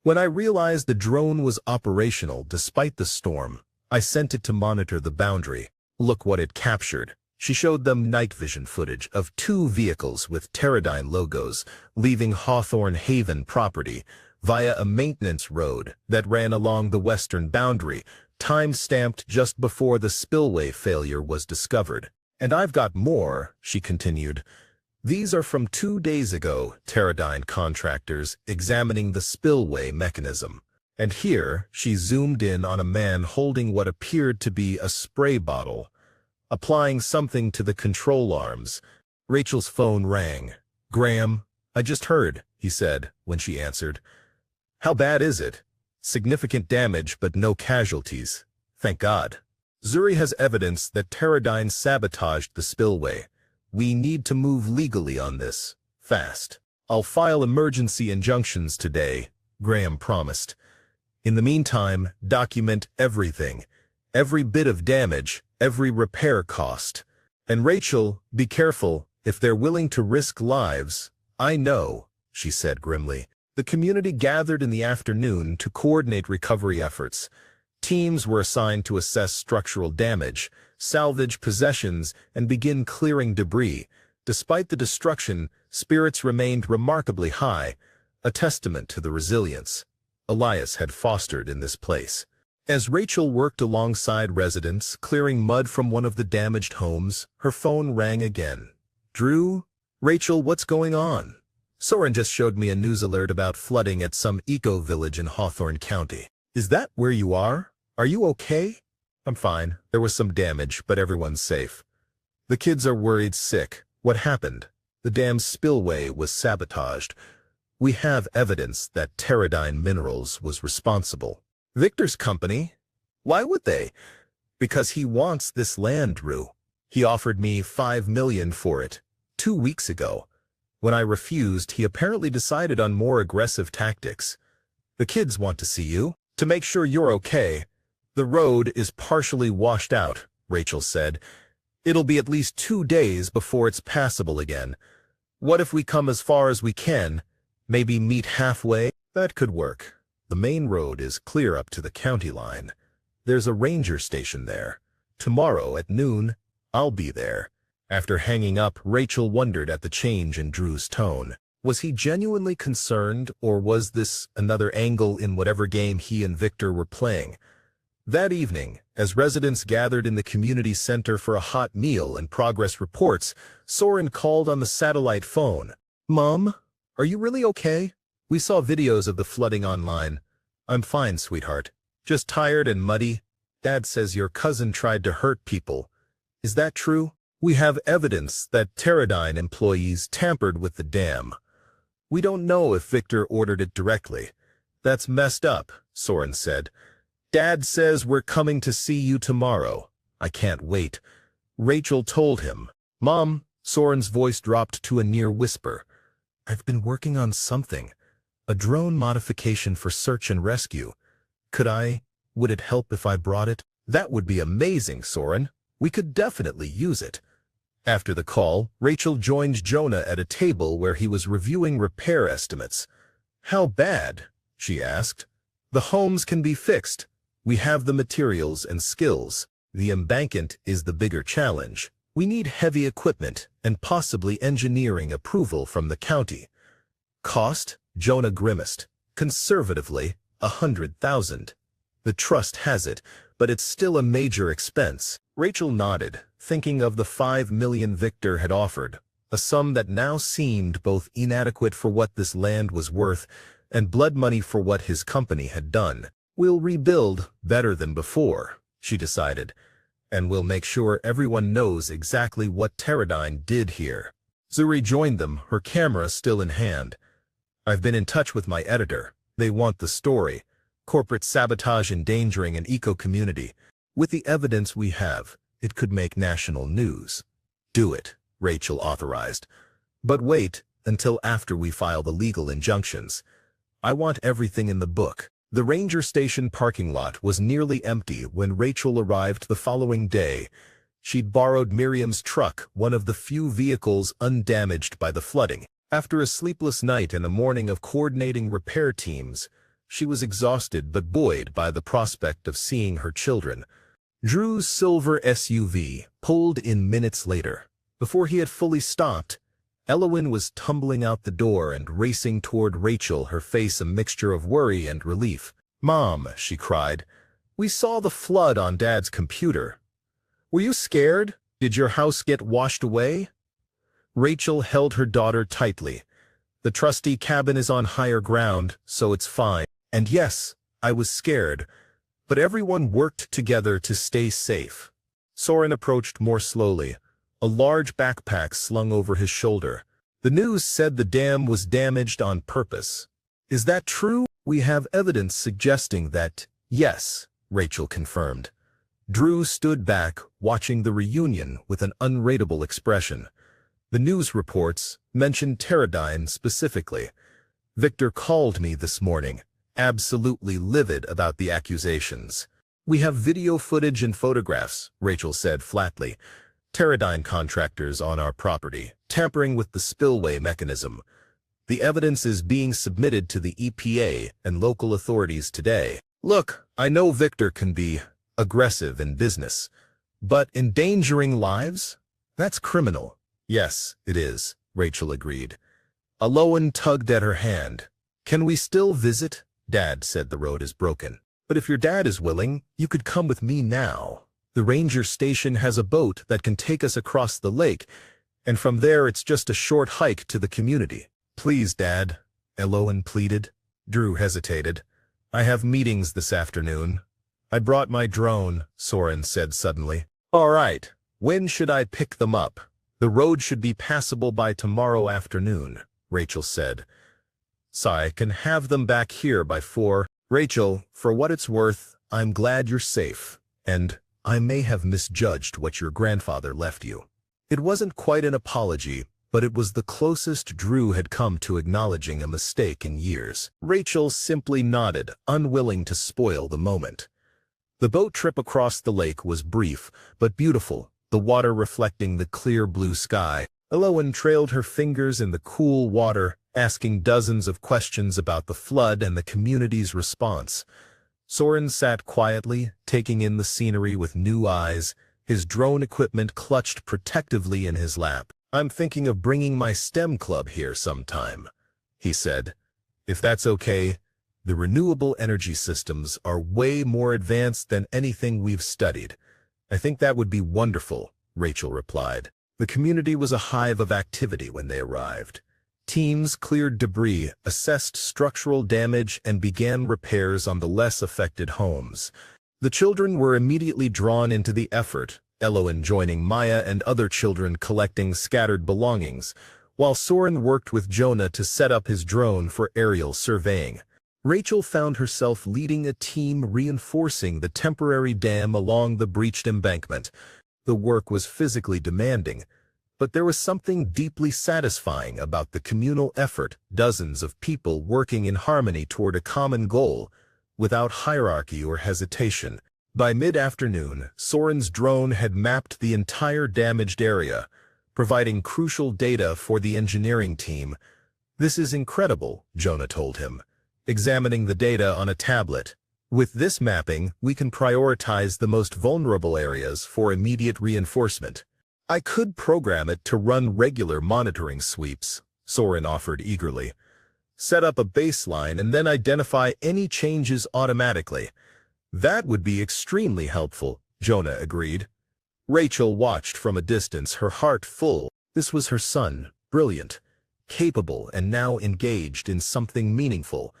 When I realized the drone was operational despite the storm, I sent it to monitor the boundary. Look what it captured. She showed them night vision footage of 2 vehicles with Teradyne logos leaving Hawthorne Haven property via a maintenance road that ran along the western boundary, time-stamped just before the spillway failure was discovered. And I've got more, she continued. These are from 2 days ago, Teradyne contractors examining the spillway mechanism. And here, she zoomed in on a man holding what appeared to be a spray bottle, applying something to the control arms. Rachel's phone rang. "Graham, I just heard," he said when she answered. "How bad is it?" "Significant damage, but no casualties. Thank God." "Zuri has evidence that Teradyne sabotaged the spillway. We need to move legally on this. Fast. I'll file emergency injunctions today," Graham promised. "In the meantime, document everything. Every bit of damage, every repair cost. And Rachel, be careful. If they're willing to risk lives, I know," she said grimly. The community gathered in the afternoon to coordinate recovery efforts. Teams were assigned to assess structural damage, salvage possessions, and begin clearing debris. Despite the destruction, spirits remained remarkably high, a testament to the resilience Elias had fostered in this place. As Rachel worked alongside residents, clearing mud from one of the damaged homes, her phone rang again. "Drew? Rachel, what's going on?" "Soren just showed me a news alert about flooding at some eco-village in Hawthorne County." "Is that where you are? Are you okay?" "I'm fine. There was some damage, but everyone's safe." "The kids are worried sick. What happened?" "The dam's spillway was sabotaged. We have evidence that Teradyne Minerals was responsible." "Victor's company? Why would they?" "Because he wants this land, Drew. He offered me $5 million for it 2 weeks ago. When I refused, he apparently decided on more aggressive tactics." "The kids want to see you, to make sure you're okay." "The road is partially washed out," Rachel said. "It'll be at least 2 days before it's passable again. What if we come as far as we can? Maybe meet halfway?" "That could work. The main road is clear up to the county line. There's a ranger station there. Tomorrow at noon, I'll be there." After hanging up, Rachel wondered at the change in Drew's tone. Was he genuinely concerned, or was this another angle in whatever game he and Victor were playing? That evening, as residents gathered in the community center for a hot meal and progress reports, Soren called on the satellite phone. "Mom, are you really okay? We saw videos of the flooding online." "I'm fine, sweetheart. Just tired and muddy. Dad says your cousin tried to hurt people. Is that true?" "We have evidence that Teradyne employees tampered with the dam. We don't know if Victor ordered it directly." "That's messed up," Soren said. "Dad says we're coming to see you tomorrow." "I can't wait," Rachel told him. "Mom," Soren's voice dropped to a near whisper. "I've been working on something. A drone modification for search and rescue. Would it help if I brought it?" "That would be amazing, Soren. We could definitely use it." After the call, Rachel joined Jonah at a table where he was reviewing repair estimates. "How bad?" she asked. "The homes can be fixed. We have the materials and skills. The embankment is the bigger challenge. We need heavy equipment and possibly engineering approval from the county." "Cost?" Jonah grimaced. "Conservatively, 100,000. The trust has it, but it's still a major expense." Rachel nodded, thinking of the $5 million Victor had offered, a sum that now seemed both inadequate for what this land was worth and blood money for what his company had done. "We'll rebuild better than before," she decided, "and we'll make sure everyone knows exactly what Teradyne did here." Zuri joined them, her camera still in hand. "I've been in touch with my editor. They want the story. Corporate sabotage endangering an eco-community. With the evidence we have, it could make national news." "Do it," Rachel authorized. "But wait until after we file the legal injunctions. I want everything in the book." The ranger station parking lot was nearly empty when Rachel arrived the following day. She'd borrowed Miriam's truck, one of the few vehicles undamaged by the flooding. After a sleepless night and a morning of coordinating repair teams, she was exhausted but buoyed by the prospect of seeing her children. Drew's silver SUV pulled in minutes later. Before he had fully stopped, Elowen was tumbling out the door and racing toward Rachel, her face a mixture of worry and relief. "Mom," she cried, "we saw the flood on Dad's computer. Were you scared? Did your house get washed away?" Rachel held her daughter tightly. "The trustee cabin is on higher ground, so it's fine. And yes, I was scared, but everyone worked together to stay safe." Soren approached more slowly, a large backpack slung over his shoulder. "The news said the dam was damaged on purpose. Is that true?" "We have evidence suggesting that, yes," Rachel confirmed. Drew stood back, watching the reunion with an unreadable expression. The news reports mentioned Teradyne specifically. "Victor called me this morning, absolutely livid about the accusations." "We have video footage and photographs," Rachel said flatly. "Teradyne contractors on our property, tampering with the spillway mechanism. The evidence is being submitted to the EPA and local authorities today." "Look, I know Victor can be aggressive in business, but endangering lives? That's criminal." "Yes, it is," Rachel agreed. Elowen tugged at her hand. "Can we still visit?" "Dad said the road is broken. But if your dad is willing, you could come with me now. The ranger station has a boat that can take us across the lake, and from there it's just a short hike to the community." "Please, Dad," Elowen pleaded. Drew hesitated. "I have meetings this afternoon." "I brought my drone," Soren said suddenly. "All right, when should I pick them up?" "The road should be passable by tomorrow afternoon," Rachel said. "So I can have them back here by 4. "Rachel, for what it's worth, I'm glad you're safe, and I may have misjudged what your grandfather left you." It wasn't quite an apology, but it was the closest Drew had come to acknowledging a mistake in years. Rachel simply nodded, unwilling to spoil the moment. The boat trip across the lake was brief, but beautiful, the water reflecting the clear blue sky. Elowen trailed her fingers in the cool water, asking dozens of questions about the flood and the community's response. Soren sat quietly, taking in the scenery with new eyes, his drone equipment clutched protectively in his lap. "I'm thinking of bringing my STEM club here sometime," he said. "If that's okay. The renewable energy systems are way more advanced than anything we've studied." "I think that would be wonderful," Rachel replied. The community was a hive of activity when they arrived. Teams cleared debris, assessed structural damage, and began repairs on the less affected homes. The children were immediately drawn into the effort, Elowen joining Maya and other children collecting scattered belongings, while Soren worked with Jonah to set up his drone for aerial surveying. Rachel found herself leading a team reinforcing the temporary dam along the breached embankment. The work was physically demanding, but there was something deeply satisfying about the communal effort, dozens of people working in harmony toward a common goal, without hierarchy or hesitation. By mid-afternoon, Soren's drone had mapped the entire damaged area, providing crucial data for the engineering team. "This is incredible," Jonah told him, examining the data on a tablet. "With this mapping, we can prioritize the most vulnerable areas for immediate reinforcement." "I could program it to run regular monitoring sweeps," Soren offered eagerly. "Set up a baseline and then identify any changes automatically." "That would be extremely helpful," Jonah agreed. Rachel watched from a distance, her heart full. This was her son, brilliant, capable, and now engaged in something meaningful.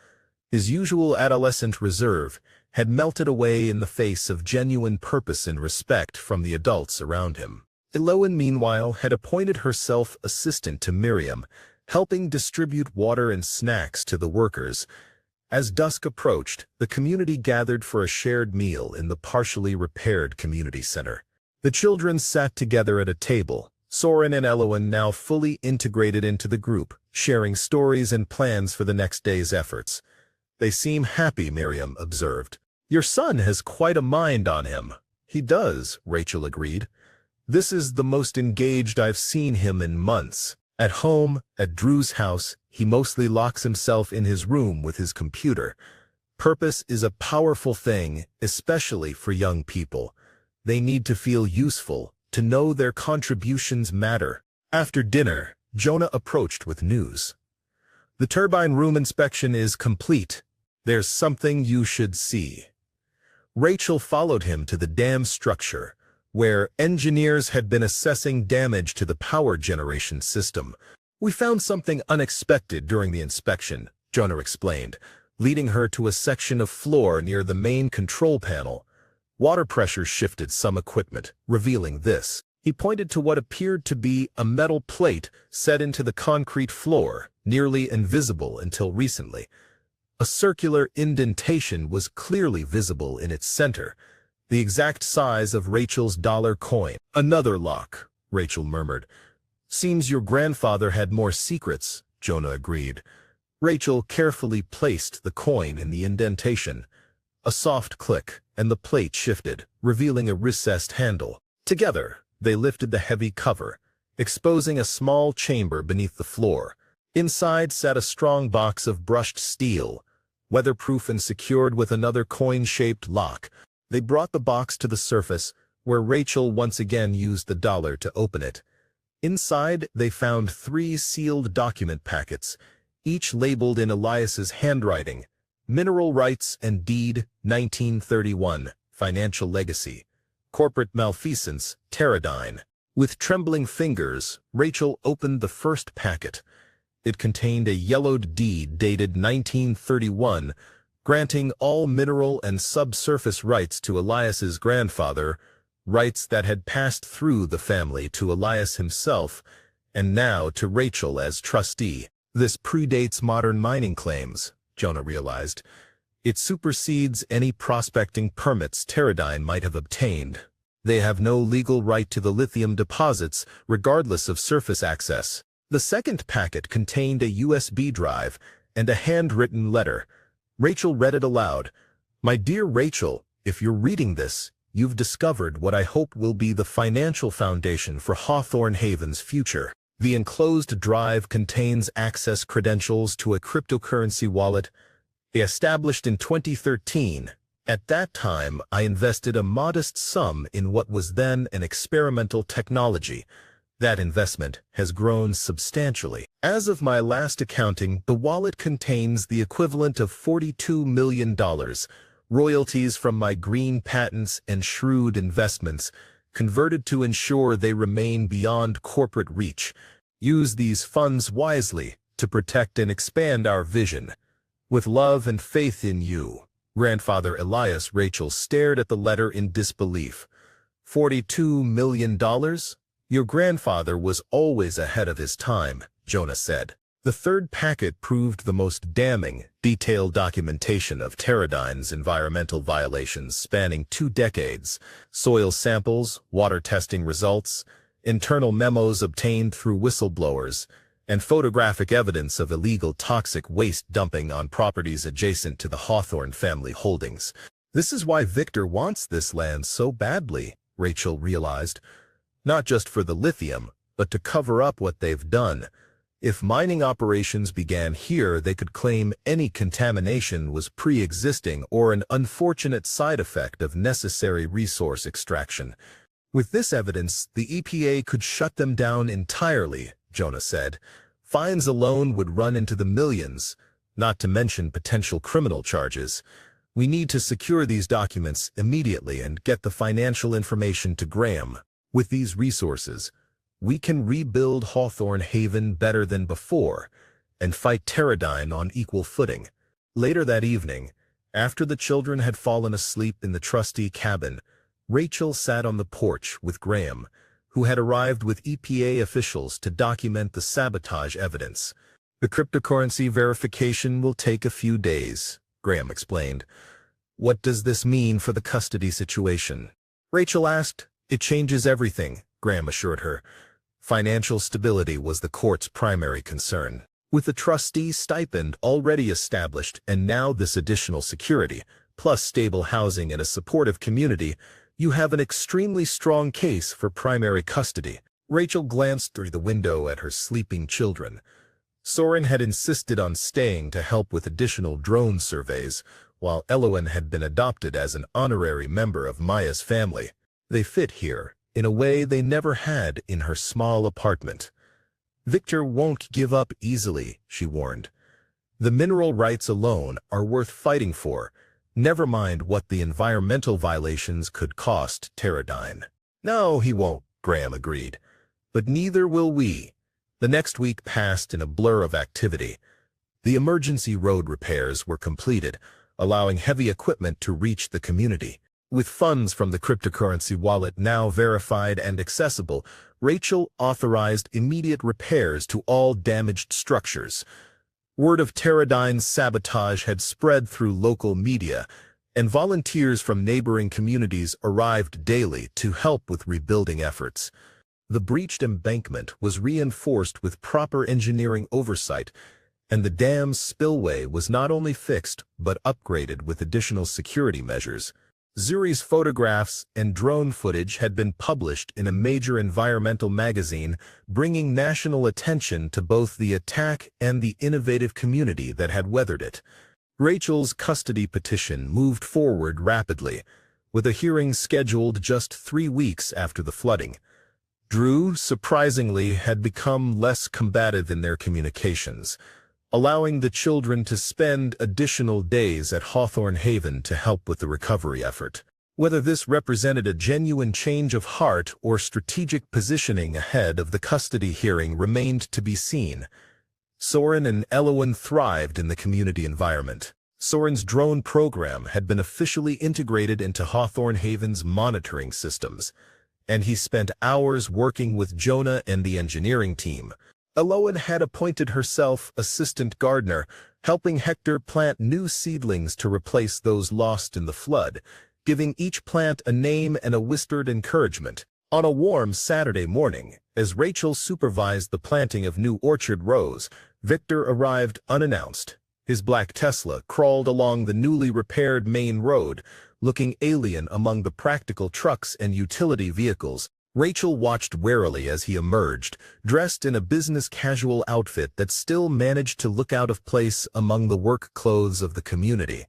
His usual adolescent reserve had melted away in the face of genuine purpose and respect from the adults around him. Elowen, meanwhile, had appointed herself assistant to Miriam, helping distribute water and snacks to the workers. As dusk approached, the community gathered for a shared meal in the partially repaired community center. The children sat together at a table, Soren and Elowen now fully integrated into the group, sharing stories and plans for the next day's efforts. "They seem happy," Miriam observed. "Your son has quite a mind on him." "He does," Rachel agreed. "This is the most engaged I've seen him in months. At home, at Drew's house, he mostly locks himself in his room with his computer. Purpose is a powerful thing, especially for young people. They need to feel useful, to know their contributions matter. After dinner, Jonah approached with news. The turbine room inspection is complete. There's something you should see. Rachel followed him to the dam structure, where engineers had been assessing damage to the power generation system. We found something unexpected during the inspection, Jonah explained, leading her to a section of floor near the main control panel. Water pressure shifted some equipment, revealing this. He pointed to what appeared to be a metal plate set into the concrete floor, nearly invisible until recently. A circular indentation was clearly visible in its center, the exact size of Rachel's dollar coin. "Another lock," Rachel murmured. "Seems your grandfather had more secrets," Jonah agreed. Rachel carefully placed the coin in the indentation. A soft click, and the plate shifted, revealing a recessed handle. Together, they lifted the heavy cover, exposing a small chamber beneath the floor. Inside sat a strong box of brushed steel, weatherproof and secured with another coin-shaped lock. They brought the box to the surface, where Rachel once again used the dollar to open it. Inside, they found 3 sealed document packets, each labeled in Elias's handwriting: Mineral Rights and Deed, 1931, Financial Legacy, Corporate Malfeasance, Teradyne. With trembling fingers, Rachel opened the first packet. It contained a yellowed deed dated 1931, granting all mineral and subsurface rights to Elias's grandfather, rights that had passed through the family to Elias himself, and now to Rachel as trustee. This predates modern mining claims, Jonah realized. It supersedes any prospecting permits Teradyne might have obtained. They have no legal right to the lithium deposits, regardless of surface access. The second packet contained a USB drive and a handwritten letter. Rachel read it aloud. "My dear Rachel, if you're reading this, you've discovered what I hope will be the financial foundation for Hawthorne Haven's future. The enclosed drive contains access credentials to a cryptocurrency wallet established in 2013. At that time, I invested a modest sum in what was then an experimental technology. That investment has grown substantially. As of my last accounting, the wallet contains the equivalent of $42 million, royalties from my green patents and shrewd investments, converted to ensure they remain beyond corporate reach. Use these funds wisely to protect and expand our vision. With love and faith in you, Grandfather Elias." Rachel stared at the letter in disbelief. $42 million? Your grandfather was always ahead of his time, Jonah said. The third packet proved the most damning, detailed documentation of Teradyne's environmental violations spanning 2 decades, soil samples, water testing results, internal memos obtained through whistleblowers, and photographic evidence of illegal toxic waste dumping on properties adjacent to the Hawthorne family holdings. This is why Victor wants this land so badly, Rachel realized. Not just for the lithium, but to cover up what they've done. If mining operations began here, they could claim any contamination was pre-existing or an unfortunate side effect of necessary resource extraction. With this evidence, the EPA could shut them down entirely, Jonah said. Fines alone would run into the millions, not to mention potential criminal charges. We need to secure these documents immediately and get the financial information to Graham. With these resources, we can rebuild Hawthorne Haven better than before and fight Teradyne on equal footing. Later that evening, after the children had fallen asleep in the trustee cabin, Rachel sat on the porch with Graham, who had arrived with EPA officials to document the sabotage evidence. "The cryptocurrency verification will take a few days," Graham explained. "What does this mean for the custody situation?" Rachel asked. "It changes everything," Graham assured her. Financial stability was the court's primary concern. With the trustee stipend already established and now this additional security, plus stable housing and a supportive community, you have an extremely strong case for primary custody. Rachel glanced through the window at her sleeping children. Soren had insisted on staying to help with additional drone surveys, while Elowen had been adopted as an honorary member of Maya's family. They fit here, in a way they never had in her small apartment. Victor won't give up easily, she warned. The mineral rights alone are worth fighting for, never mind what the environmental violations could cost Teradyne. No, he won't, Graham agreed. But neither will we. The next week passed in a blur of activity. The emergency road repairs were completed, allowing heavy equipment to reach the community. With funds from the cryptocurrency wallet now verified and accessible, Rachel authorized immediate repairs to all damaged structures. Word of Teradyne's sabotage had spread through local media, and volunteers from neighboring communities arrived daily to help with rebuilding efforts. The breached embankment was reinforced with proper engineering oversight, and the dam's spillway was not only fixed but upgraded with additional security measures. Zuri's photographs and drone footage had been published in a major environmental magazine, bringing national attention to both the attack and the innovative community that had weathered it. Rachel's custody petition moved forward rapidly, with a hearing scheduled just 3 weeks after the flooding. Drew, surprisingly, had become less combative in their communications, allowing the children to spend additional days at Hawthorne Haven to help with the recovery effort. Whether this represented a genuine change of heart or strategic positioning ahead of the custody hearing remained to be seen. Soren and Elowen thrived in the community environment. Soren's drone program had been officially integrated into Hawthorne Haven's monitoring systems, and he spent hours working with Jonah and the engineering team. Elowen had appointed herself assistant gardener, helping Hector plant new seedlings to replace those lost in the flood, giving each plant a name and a whispered encouragement. On a warm Saturday morning, as Rachel supervised the planting of new orchard rows, Victor arrived unannounced. His black Tesla crawled along the newly repaired main road, looking alien among the practical trucks and utility vehicles. Rachel watched warily as he emerged, dressed in a business-casual outfit that still managed to look out of place among the work clothes of the community.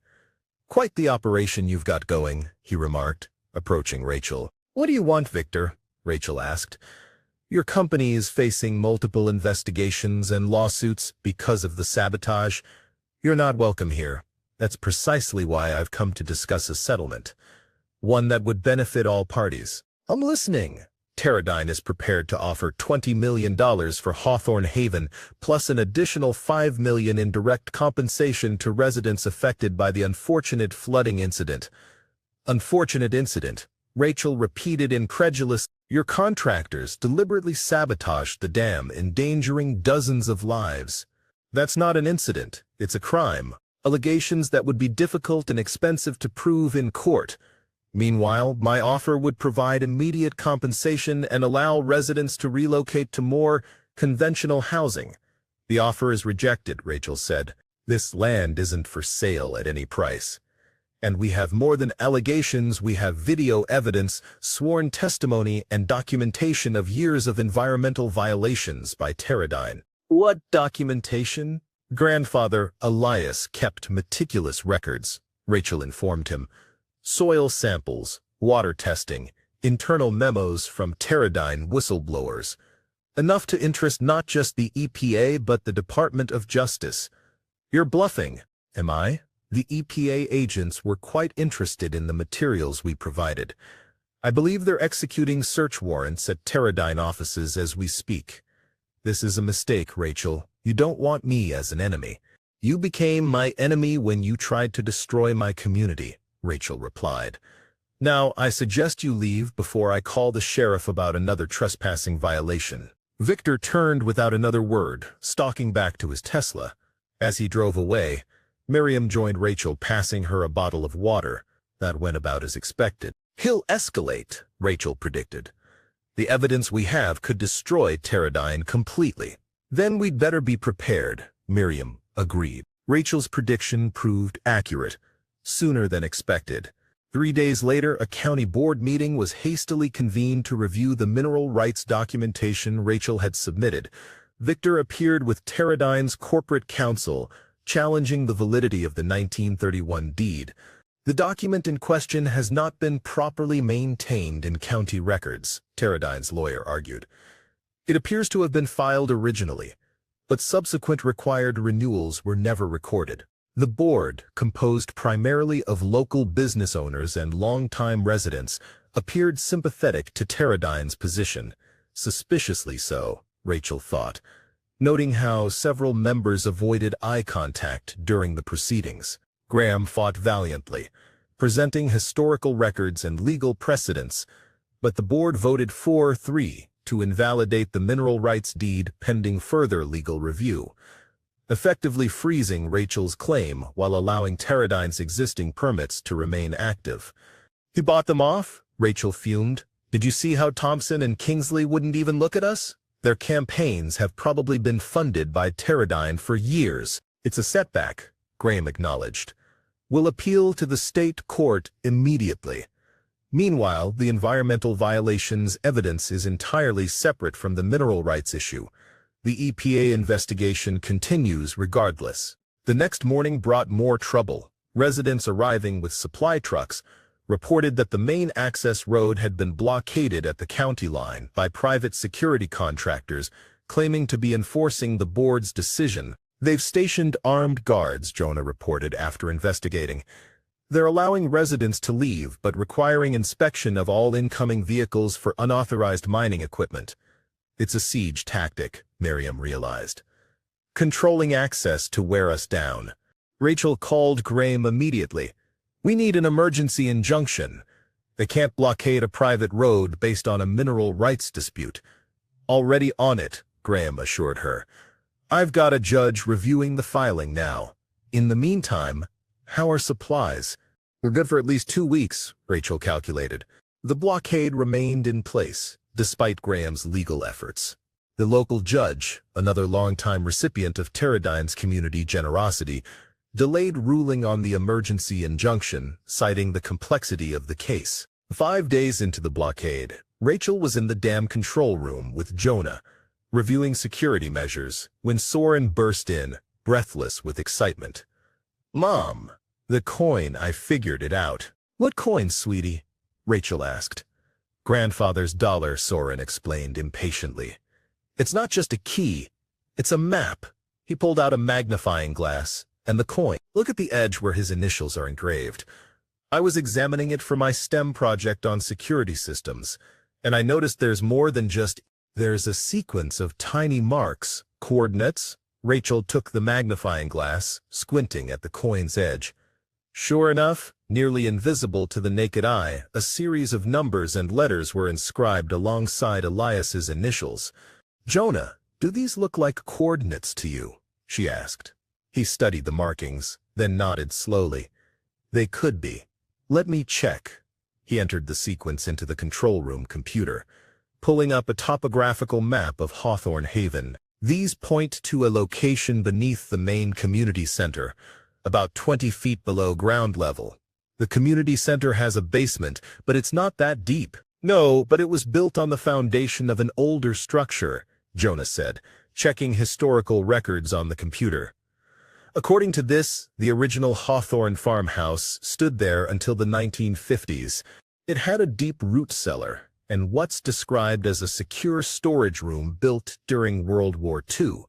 "Quite the operation you've got going," he remarked, approaching Rachel. "What do you want, Victor?" Rachel asked. "Your company is facing multiple investigations and lawsuits because of the sabotage. You're not welcome here. That's precisely why I've come to discuss a settlement, one that would benefit all parties." "I'm listening." Teradyne is prepared to offer $20 million for Hawthorne Haven, plus an additional $5 million in direct compensation to residents affected by the unfortunate flooding incident. "Unfortunate incident," Rachel repeated incredulous. "Your contractors deliberately sabotaged the dam, endangering dozens of lives. That's not an incident, it's a crime. Allegations that would be difficult and expensive to prove in court. Meanwhile, my offer would provide immediate compensation and allow residents to relocate to more conventional housing." "The offer is rejected," Rachel said. "This land isn't for sale at any price. And we have more than allegations, we have video evidence, sworn testimony, and documentation of years of environmental violations by Teradyne." "What documentation?" "Grandfather Elias kept meticulous records," Rachel informed him. "Soil samples, water testing, internal memos from Teradyne whistleblowers. Enough to interest not just the EPA but the Department of Justice." "You're bluffing." "Am I?" "The EPA agents were quite interested in the materials we provided. I believe they're executing search warrants at Teradyne offices as we speak." "This is a mistake, Rachel. You don't want me as an enemy." "You became my enemy when you tried to destroy my community," Rachel replied. "Now, I suggest you leave before I call the sheriff about another trespassing violation." Victor turned without another word, stalking back to his Tesla. As he drove away, Miriam joined Rachel, passing her a bottle of water. That went about as expected. "He'll escalate," Rachel predicted. "The evidence we have could destroy Teradyne completely." "Then we'd better be prepared," Miriam agreed. Rachel's prediction proved accurate, sooner than expected. 3 days later, a county board meeting was hastily convened to review the mineral rights documentation Rachel had submitted. Victor appeared with Teradyne's corporate counsel, challenging the validity of the 1931 deed. The document in question has not been properly maintained in county records, Teradyne's lawyer argued. It appears to have been filed originally, but subsequent required renewals were never recorded. The board, composed primarily of local business owners and longtime residents, appeared sympathetic to Teradyne's position. Suspiciously so, Rachel thought, noting how several members avoided eye contact during the proceedings. Graham fought valiantly, presenting historical records and legal precedents, but the board voted 4-3 to invalidate the mineral rights deed pending further legal review, effectively freezing Rachel's claim while allowing Teradyne's existing permits to remain active. "You bought them off?" Rachel fumed. "Did you see how Thompson and Kingsley wouldn't even look at us? Their campaigns have probably been funded by Teradyne for years." "It's a setback," Graham acknowledged. "We'll appeal to the state court immediately." Meanwhile, the environmental violations evidence is entirely separate from the mineral rights issue. The EPA investigation continues regardless. The next morning brought more trouble. Residents arriving with supply trucks reported that the main access road had been blockaded at the county line by private security contractors claiming to be enforcing the board's decision. "They've stationed armed guards," Jonah reported after investigating. "They're allowing residents to leave but requiring inspection of all incoming vehicles for unauthorized mining equipment." "It's a siege tactic," Miriam realized. "Controlling access to wear us down." Rachel called Graham immediately. "We need an emergency injunction. They can't blockade a private road based on a mineral rights dispute." "Already on it," Graham assured her. "I've got a judge reviewing the filing now. In the meantime, how are supplies?" "We're good for at least 2 weeks," Rachel calculated. The blockade remained in place, despite Graham's legal efforts. The local judge, another longtime recipient of Teradyne's community generosity, delayed ruling on the emergency injunction, citing the complexity of the case. 5 days into the blockade, Rachel was in the dam control room with Jonah, reviewing security measures, when Soren burst in, breathless with excitement. "Mom, the coin, I figured it out." "What coin, sweetie?" Rachel asked. "Grandfather's dollar," Soren explained impatiently. "It's not just a key, it's a map." He pulled out a magnifying glass and the coin. "Look at the edge where his initials are engraved. I was examining it for my STEM project on security systems, and I noticed there's more than just... There's a sequence of tiny marks, coordinates." Rachel took the magnifying glass, squinting at the coin's edge. Sure enough, nearly invisible to the naked eye, a series of numbers and letters were inscribed alongside Elias's initials. "Jonah, do these look like coordinates to you?" she asked. He studied the markings, then nodded slowly. "They could be. Let me check." He entered the sequence into the control room computer, pulling up a topographical map of Hawthorne Haven. "These point to a location beneath the main community center, about 20 feet below ground level. The community center has a basement, but it's not that deep." "No, but it was built on the foundation of an older structure," Jonah said, checking historical records on the computer. "According to this, the original Hawthorne farmhouse stood there until the 1950s. It had a deep root cellar and what's described as a secure storage room built during World War II.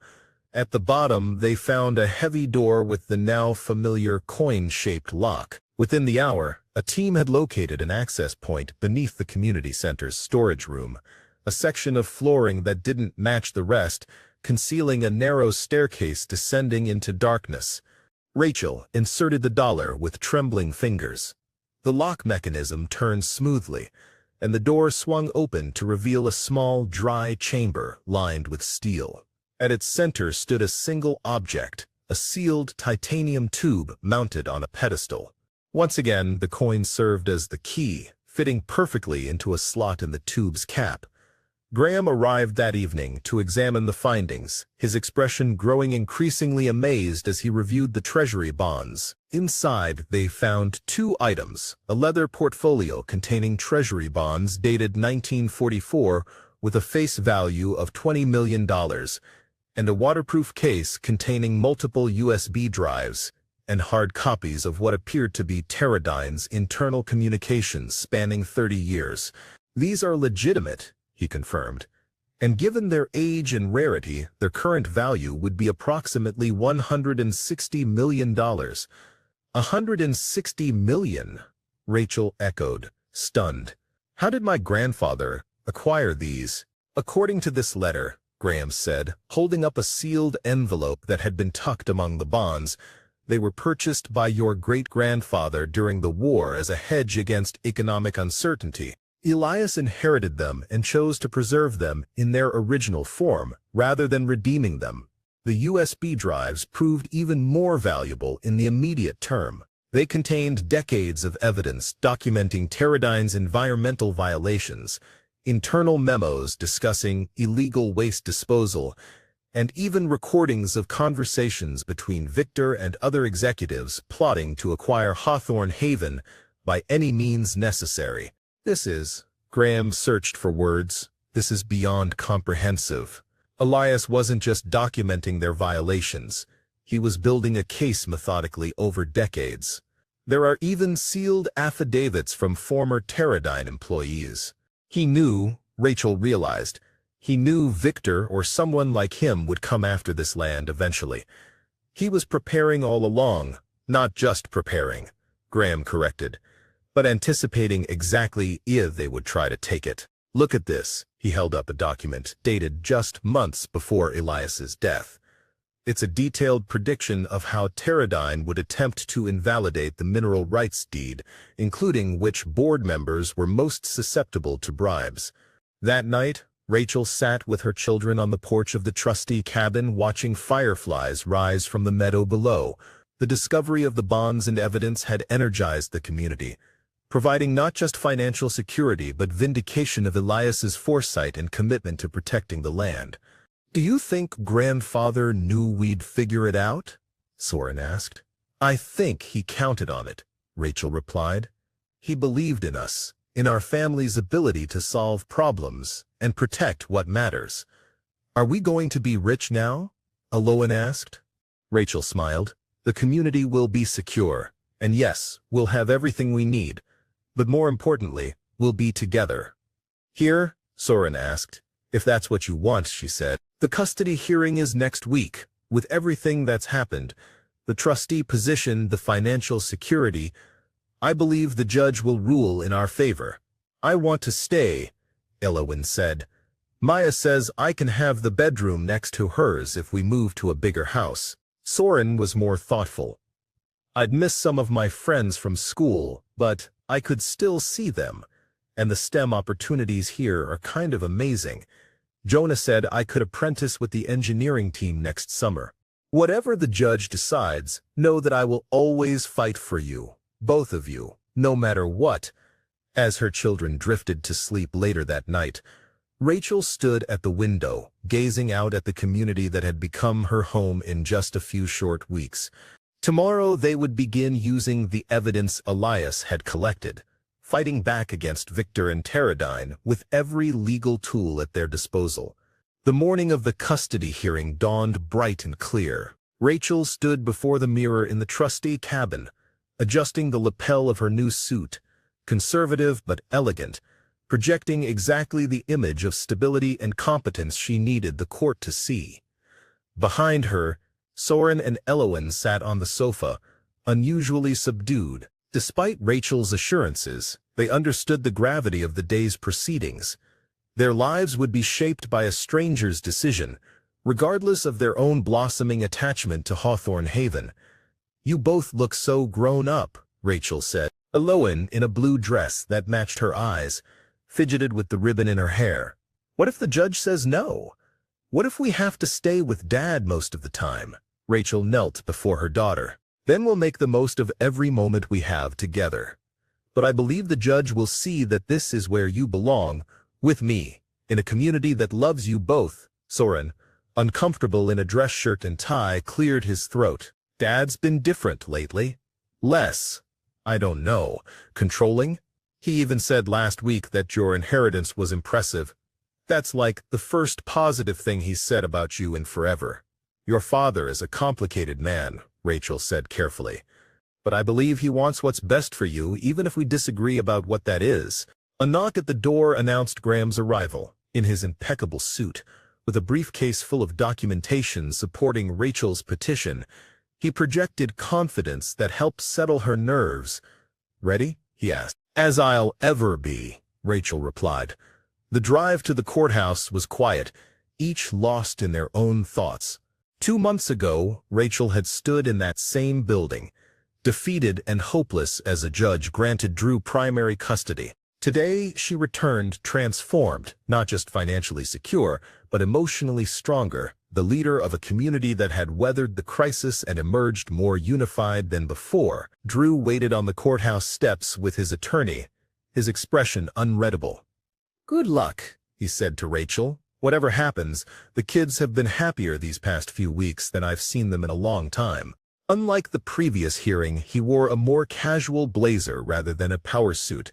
At the bottom, they found a heavy door with the now familiar coin-shaped lock. Within the hour, a team had located an access point beneath the community center's storage room, a section of flooring that didn't match the rest, concealing a narrow staircase descending into darkness. Rachel inserted the dollar with trembling fingers. The lock mechanism turned smoothly, and the door swung open to reveal a small, dry chamber lined with steel. At its center stood a single object, a sealed titanium tube mounted on a pedestal. Once again, the coin served as the key, fitting perfectly into a slot in the tube's cap. Graham arrived that evening to examine the findings, his expression growing increasingly amazed as he reviewed the treasury bonds. Inside, they found 2 items, a leather portfolio containing treasury bonds dated 1944 with a face value of $20 million, and a waterproof case containing multiple USB drives and hard copies of what appeared to be Teradyne's internal communications spanning 30 years. These are legitimate, he confirmed, and given their age and rarity, their current value would be approximately $160 million. $160 million, Rachel echoed, stunned. How did my grandfather acquire these? According to this letter, Graham said, holding up a sealed envelope that had been tucked among the bonds, they were purchased by your great-grandfather during the war as a hedge against economic uncertainty. Elias inherited them and chose to preserve them in their original form rather than redeeming them. The USB drives proved even more valuable in the immediate term. They contained decades of evidence documenting Teradyne's environmental violations, internal memos discussing illegal waste disposal, and even recordings of conversations between Victor and other executives plotting to acquire Hawthorne Haven by any means necessary. Graham searched for words, this is beyond comprehensive. Elias wasn't just documenting their violations. He was building a case methodically over decades. There are even sealed affidavits from former Teradyne employees. He knew, Rachel realized, he knew Victor or someone like him would come after this land eventually. He was preparing all along, not just preparing, Graham corrected, but anticipating exactly if they would try to take it. Look at this, he held up a document dated just months before Elias's death. It's a detailed prediction of how Teradyne would attempt to invalidate the mineral rights deed, including which board members were most susceptible to bribes. That night, Rachel sat with her children on the porch of the trustee cabin watching fireflies rise from the meadow below. The discovery of the bonds and evidence had energized the community, providing not just financial security but vindication of Elias's foresight and commitment to protecting the land. Do you think grandfather knew we'd figure it out? Soren asked. I think he counted on it, Rachel replied. He believed in us, in our family's ability to solve problems and protect what matters. Are we going to be rich now? Aloan asked. Rachel smiled. The community will be secure, and yes, we'll have everything we need. But more importantly, we'll be together. Here? Soren asked. If that's what you want, she said. The custody hearing is next week. With everything that's happened, the trustee position, the financial security, I believe the judge will rule in our favor. I want to stay, Elowen said. Maya says I can have the bedroom next to hers if we move to a bigger house. Soren was more thoughtful. I'd miss some of my friends from school, but I could still see them, and the STEM opportunities here are kind of amazing. Jonah said I could apprentice with the engineering team next summer. Whatever the judge decides, know that I will always fight for you, both of you, no matter what. As her children drifted to sleep later that night, Rachel stood at the window, gazing out at the community that had become her home in just a few short weeks. Tomorrow they would begin using the evidence Elias had collected, fighting back against Victor and Teradyne with every legal tool at their disposal. The morning of the custody hearing dawned bright and clear. Rachel stood before the mirror in the trustee cabin, adjusting the lapel of her new suit, conservative but elegant, projecting exactly the image of stability and competence she needed the court to see. Behind her, Soren and Elowen sat on the sofa, unusually subdued. Despite Rachel's assurances, they understood the gravity of the day's proceedings. Their lives would be shaped by a stranger's decision, regardless of their own blossoming attachment to Hawthorne Haven. You both look so grown up, Rachel said. Elowen, in a blue dress that matched her eyes, fidgeted with the ribbon in her hair. What if the judge says no? What if we have to stay with Dad most of the time? Rachel knelt before her daughter. Then we'll make the most of every moment we have together. But I believe the judge will see that this is where you belong, with me, in a community that loves you both. Soren, uncomfortable in a dress shirt and tie, cleared his throat. Dad's been different lately. Less, I don't know, controlling? He even said last week that your inheritance was impressive. That's like the first positive thing he's said about you in forever. Your father is a complicated man, Rachel said carefully. "But I believe he wants what's best for you, even if we disagree about what that is." A knock at the door announced Graham's arrival, in his impeccable suit, with a briefcase full of documentation supporting Rachel's petition. He projected confidence that helped settle her nerves. "Ready?" he asked. "As I'll ever be," Rachel replied. The drive to the courthouse was quiet, each lost in their own thoughts. 2 months ago, Rachel had stood in that same building, defeated and hopeless as a judge granted Drew primary custody. Today, she returned transformed, not just financially secure, but emotionally stronger, the leader of a community that had weathered the crisis and emerged more unified than before. Drew waited on the courthouse steps with his attorney, his expression unreadable. "Good luck," he said to Rachel. "Whatever happens, the kids have been happier these past few weeks than I've seen them in a long time." Unlike the previous hearing, he wore a more casual blazer rather than a power suit,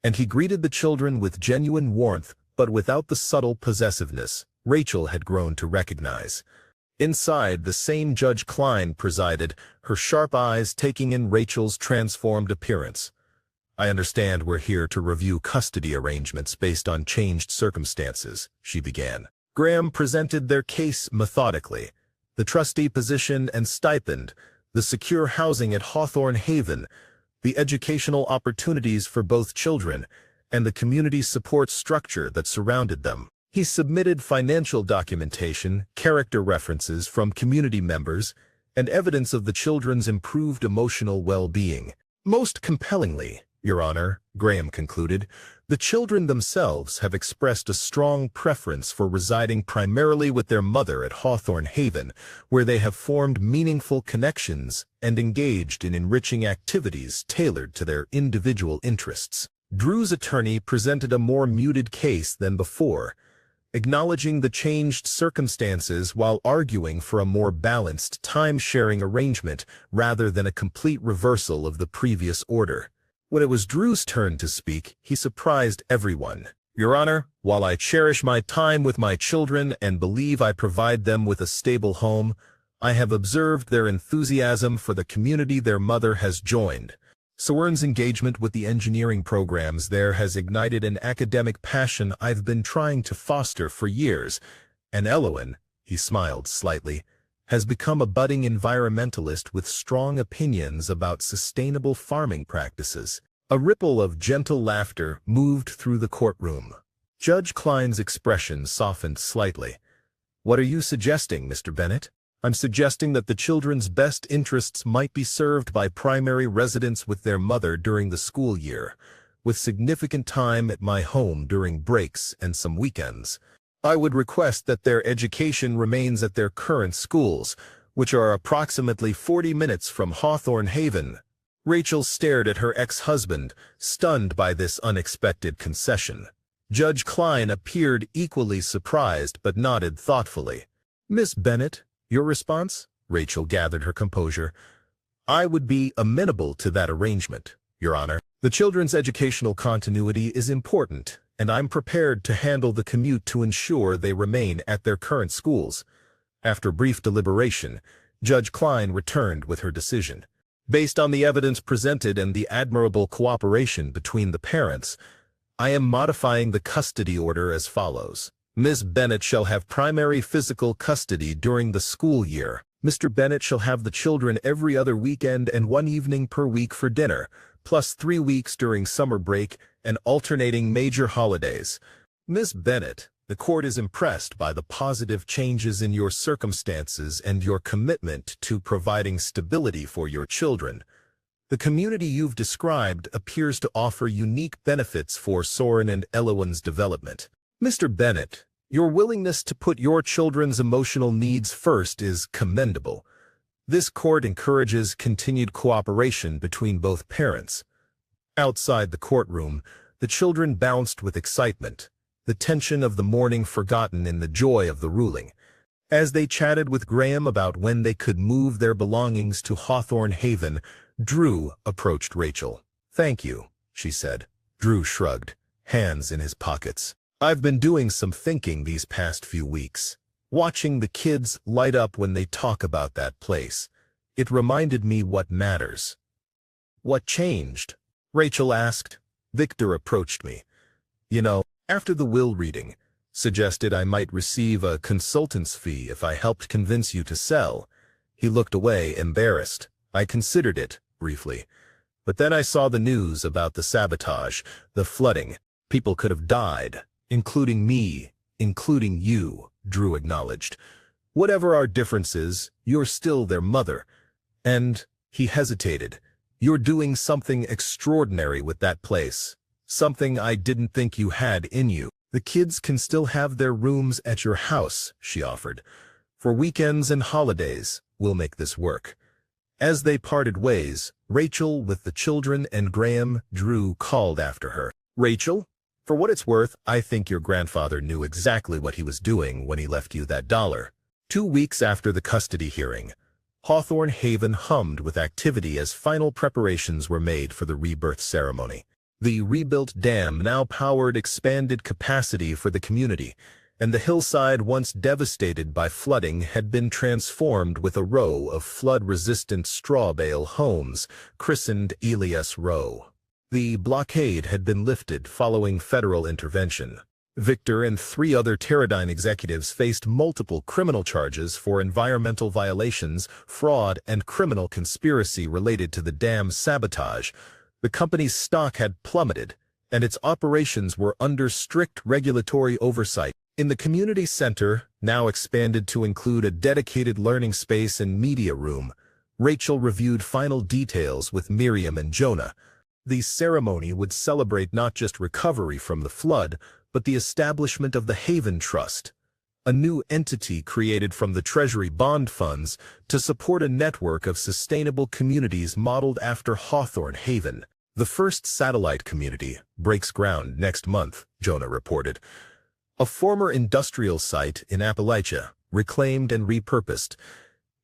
and he greeted the children with genuine warmth, but without the subtle possessiveness Rachel had grown to recognize. Inside, the same Judge Klein presided, her sharp eyes taking in Rachel's transformed appearance. "I understand we're here to review custody arrangements based on changed circumstances," she began. Graham presented their case methodically. The trustee position and stipend, the secure housing at Hawthorne Haven, the educational opportunities for both children, and the community support structure that surrounded them. He submitted financial documentation, character references from community members, and evidence of the children's improved emotional well-being. "Most compellingly, Your Honor," Graham concluded, "the children themselves have expressed a strong preference for residing primarily with their mother at Hawthorne Haven, where they have formed meaningful connections and engaged in enriching activities tailored to their individual interests." Drew's attorney presented a more muted case than before, acknowledging the changed circumstances while arguing for a more balanced time-sharing arrangement rather than a complete reversal of the previous order. When it was Drew's turn to speak, he surprised everyone. "Your Honor, while I cherish my time with my children and believe I provide them with a stable home, I have observed their enthusiasm for the community their mother has joined. Soren's engagement with the engineering programs there has ignited an academic passion I've been trying to foster for years, and Elowen," he smiled slightly, "has become a budding environmentalist with strong opinions about sustainable farming practices." A ripple of gentle laughter moved through the courtroom. Judge Klein's expression softened slightly. "What are you suggesting, Mr. Bennett?" "I'm suggesting that the children's best interests might be served by primary residence with their mother during the school year, with significant time at my home during breaks and some weekends. I would request that their education remains at their current schools, which are approximately 40 minutes from Hawthorne Haven." Rachel stared at her ex-husband, stunned by this unexpected concession. Judge Klein appeared equally surprised but nodded thoughtfully. "Miss Bennett, your response?" Rachel gathered her composure. "I would be amenable to that arrangement, Your Honor. The children's educational continuity is important, and I'm prepared to handle the commute to ensure they remain at their current schools." After brief deliberation, Judge Klein returned with her decision. "Based on the evidence presented and the admirable cooperation between the parents, I am modifying the custody order as follows. Ms. Bennett shall have primary physical custody during the school year. Mr. Bennett shall have the children every other weekend and 1 evening per week for dinner, plus 3 weeks during summer break and alternating major holidays. Ms. Bennett, the court is impressed by the positive changes in your circumstances and your commitment to providing stability for your children. The community you've described appears to offer unique benefits for Soren and Elowen's development. Mr. Bennett, your willingness to put your children's emotional needs first is commendable. This court encourages continued cooperation between both parents." Outside the courtroom, the children bounced with excitement, the tension of the morning forgotten in the joy of the ruling. As they chatted with Graham about when they could move their belongings to Hawthorne Haven, Drew approached Rachel. "Thank you," she said. Drew shrugged, hands in his pockets. "I've been doing some thinking these past few weeks, watching the kids light up when they talk about that place. It reminded me what matters. What changed? Rachel asked. Victor approached me. You know, after the will reading, suggested I might receive a consultant's fee if I helped convince you to sell. He looked away, embarrassed. I considered it, briefly. But then I saw the news about the sabotage, the flooding. People could have died, including me, including you, Drew acknowledged. Whatever our differences, you're still their mother. And, he hesitated, you're doing something extraordinary with that place. Something I didn't think you had in you. The kids can still have their rooms at your house, she offered. For weekends and holidays, we'll make this work. As they parted ways, Rachel with the children and Graham, Drew called after her. Rachel, for what it's worth, I think your grandfather knew exactly what he was doing when he left you that $1. 2 weeks after the custody hearing, Hawthorne Haven hummed with activity as final preparations were made for the rebirth ceremony. The rebuilt dam now powered expanded capacity for the community, and the hillside once devastated by flooding had been transformed with a row of flood-resistant straw bale homes, christened Elias Row. The blockade had been lifted following federal intervention. Victor and 3 other Teradyne executives faced multiple criminal charges for environmental violations, fraud, and criminal conspiracy related to the dam's sabotage. The company's stock had plummeted, and its operations were under strict regulatory oversight. In the community center, now expanded to include a dedicated learning space and media room, Rachel reviewed final details with Miriam and Jonah. The ceremony would celebrate not just recovery from the flood, but the establishment of the Haven Trust, a new entity created from the Treasury bond funds to support a network of sustainable communities modeled after Hawthorne Haven. The first satellite community breaks ground next month, Jonah reported. A former industrial site in Appalachia, reclaimed and repurposed.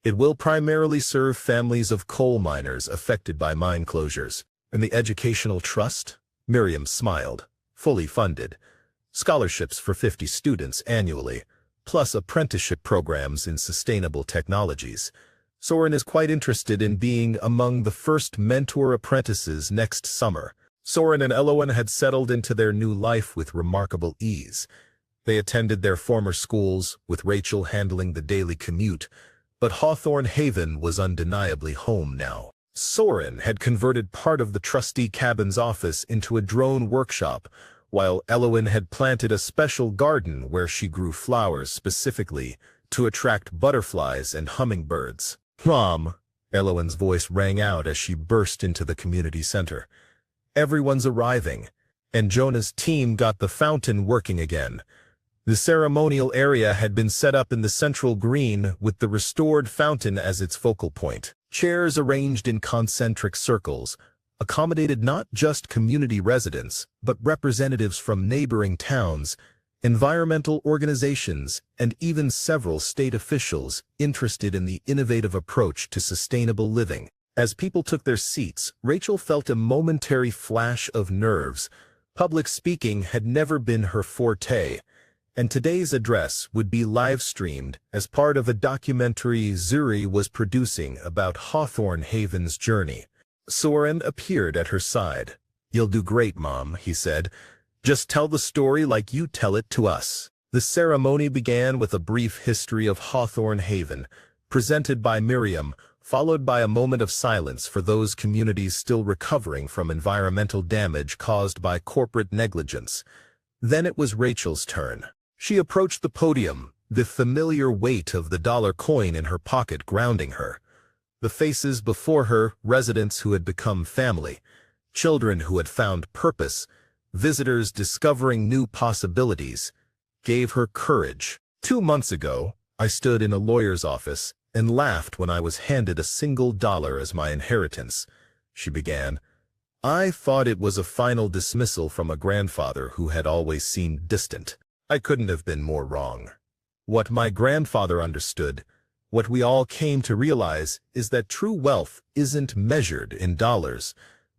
It will primarily serve families of coal miners affected by mine closures. And the Educational Trust? Miriam smiled. Fully funded. Scholarships for 50 students annually, plus apprenticeship programs in sustainable technologies. Soren is quite interested in being among the first mentor apprentices next summer. Soren and Elowen had settled into their new life with remarkable ease. They attended their former schools, with Rachel handling the daily commute, but Hawthorne Haven was undeniably home now. Soren had converted part of the trustee cabin's office into a drone workshop, while Elowen had planted a special garden where she grew flowers specifically to attract butterflies and hummingbirds. Mom, Elowen's voice rang out as she burst into the community center. Everyone's arriving, and Jonah's team got the fountain working again. The ceremonial area had been set up in the central green with the restored fountain as its focal point. Chairs arranged in concentric circles accommodated not just community residents, but representatives from neighboring towns, environmental organizations, and even several state officials interested in the innovative approach to sustainable living. As people took their seats, Rachel felt a momentary flash of nerves. Public speaking had never been her forte, and today's address would be live-streamed as part of a documentary Zuri was producing about Hawthorne Haven's journey. Soren appeared at her side. You'll do great, Mom, he said. Just tell the story like you tell it to us. The ceremony began with a brief history of Hawthorne Haven, presented by Miriam, followed by a moment of silence for those communities still recovering from environmental damage caused by corporate negligence. Then it was Rachel's turn. She approached the podium, the familiar weight of the dollar coin in her pocket grounding her. The faces before her, residents who had become family, children who had found purpose, visitors discovering new possibilities, gave her courage. 2 months ago, I stood in a lawyer's office and laughed when I was handed a single dollar as my inheritance, she began. I thought it was a final dismissal from a grandfather who had always seemed distant. I couldn't have been more wrong. What my grandfather understood, what we all came to realize, is that true wealth isn't measured in dollars,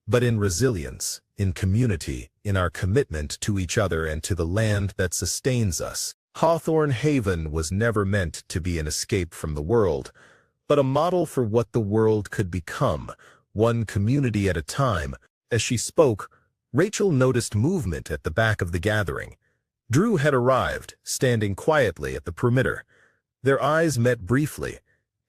but in resilience, in community, in our commitment to each other and to the land that sustains us. Hawthorne Haven was never meant to be an escape from the world, but a model for what the world could become, one community at a time. As she spoke, Rachel noticed movement at the back of the gathering. Drew had arrived, standing quietly at the perimeter. Their eyes met briefly,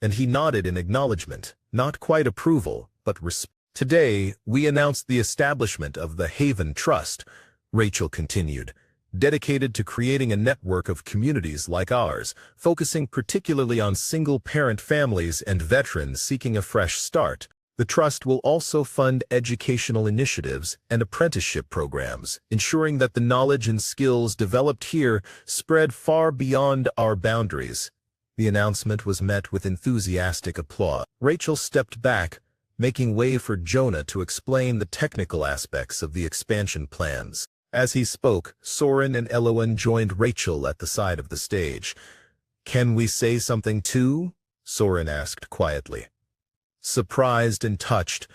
and he nodded in acknowledgement, not quite approval, but respect. "Today, we announced the establishment of the Haven Trust," Rachel continued, "dedicated to creating a network of communities like ours, focusing particularly on single-parent families and veterans seeking a fresh start. The trust will also fund educational initiatives and apprenticeship programs, ensuring that the knowledge and skills developed here spread far beyond our boundaries." The announcement was met with enthusiastic applause. Rachel stepped back, making way for Jonah to explain the technical aspects of the expansion plans. As he spoke, Soren and Elowen joined Rachel at the side of the stage. "Can we say something too?" Soren asked quietly. Surprised and touched,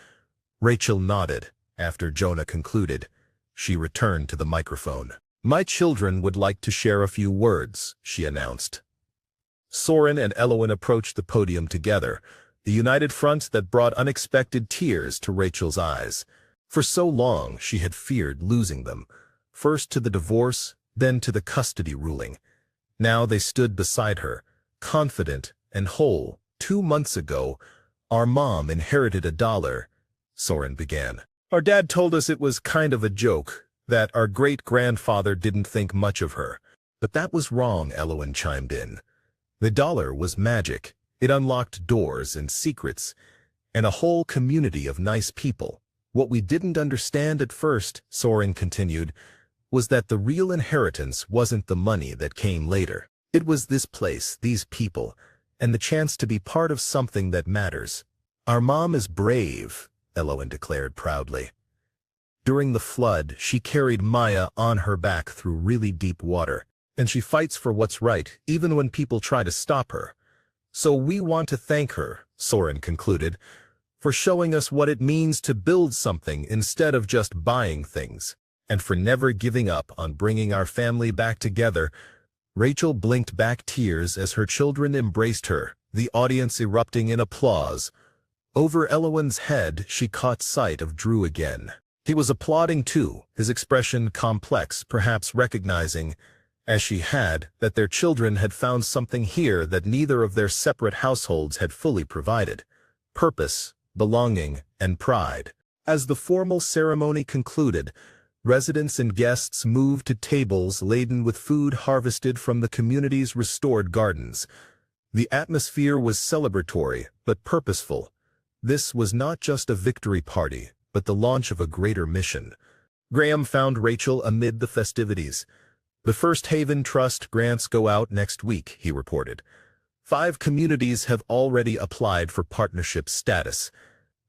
Rachel nodded. After Jonah concluded, she returned to the microphone. "My children would like to share a few words," she announced. Soren and Elowen approached the podium together, the united front that brought unexpected tears to Rachel's eyes. For so long she had feared losing them, first to the divorce, then to the custody ruling. Now they stood beside her, confident and whole. "2 months ago, our mom inherited $1, Soren began. "Our dad told us it was kind of a joke, that our great-grandfather didn't think much of her." "But that was wrong," Elowen chimed in. "The dollar was magic. It unlocked doors and secrets, and a whole community of nice people. What we didn't understand at first," Soren continued, "was that the real inheritance wasn't the money that came later. It was this place, these people, and the chance to be part of something that matters." "Our mom is brave," Elowen declared proudly. "During the flood, she carried Maya on her back through really deep water, and she fights for what's right, even when people try to stop her. So we want to thank her," Soren concluded, "for showing us what it means to build something instead of just buying things, and for never giving up on bringing our family back together." Rachel blinked back tears as her children embraced her, the audience erupting in applause. Over Elowen's head, she caught sight of Drew again. He was applauding too, his expression complex, perhaps recognizing, as she had, that their children had found something here that neither of their separate households had fully provided: purpose, belonging, and pride. As the formal ceremony concluded, residents and guests moved to tables laden with food harvested from the community's restored gardens. The atmosphere was celebratory, but purposeful. This was not just a victory party, but the launch of a greater mission. Graham found Rachel amid the festivities. "The first Haven Trust grants go out next week," he reported. 5 communities have already applied for partnership status.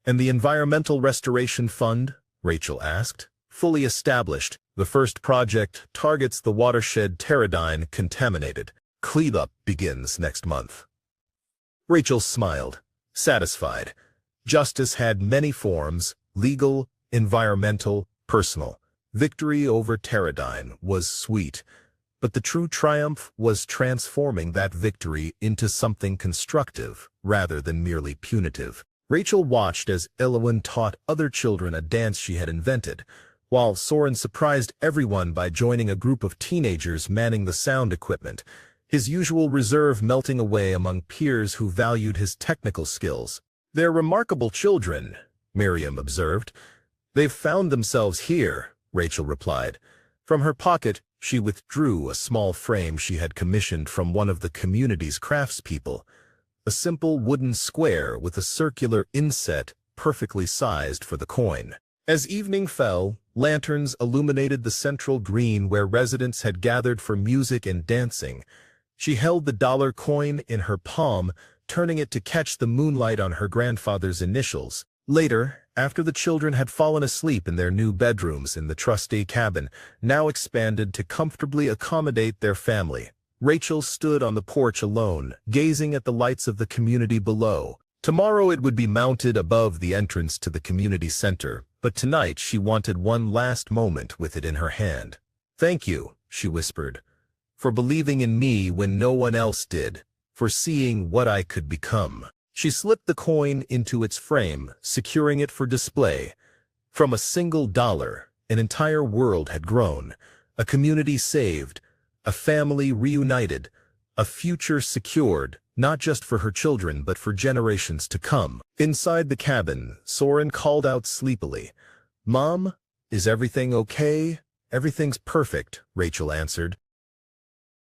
"And the Environmental Restoration Fund?" Rachel asked. "Fully established. The first project targets the watershed Pteridine contaminated. Cleanup begins next month." Rachel smiled, satisfied. Justice had many forms: legal, environmental, personal. Victory over Pteridine was sweet, but the true triumph was transforming that victory into something constructive rather than merely punitive. Rachel watched as Elowen taught other children a dance she had invented, while Soren surprised everyone by joining a group of teenagers manning the sound equipment, his usual reserve melting away among peers who valued his technical skills. "They're remarkable children," Miriam observed. "They've found themselves here," Rachel replied. From her pocket, she withdrew a small frame she had commissioned from one of the community's craftspeople, a simple wooden square with a circular inset perfectly sized for the coin. As evening fell, lanterns illuminated the central green where residents had gathered for music and dancing. She held the dollar coin in her palm, turning it to catch the moonlight on her grandfather's initials. Later, after the children had fallen asleep in their new bedrooms in the trustee cabin, now expanded to comfortably accommodate their family, Rachel stood on the porch alone, gazing at the lights of the community below. Tomorrow it would be mounted above the entrance to the community center, but tonight she wanted one last moment with it in her hand. "Thank you," she whispered, "for believing in me when no one else did, for seeing what I could become." She slipped the coin into its frame, securing it for display. From a single dollar, an entire world had grown, a community saved, a family reunited, a future secured, not just for her children but for generations to come. Inside the cabin, Soren called out sleepily, "Mom, is everything okay?" "Everything's perfect," Rachel answered.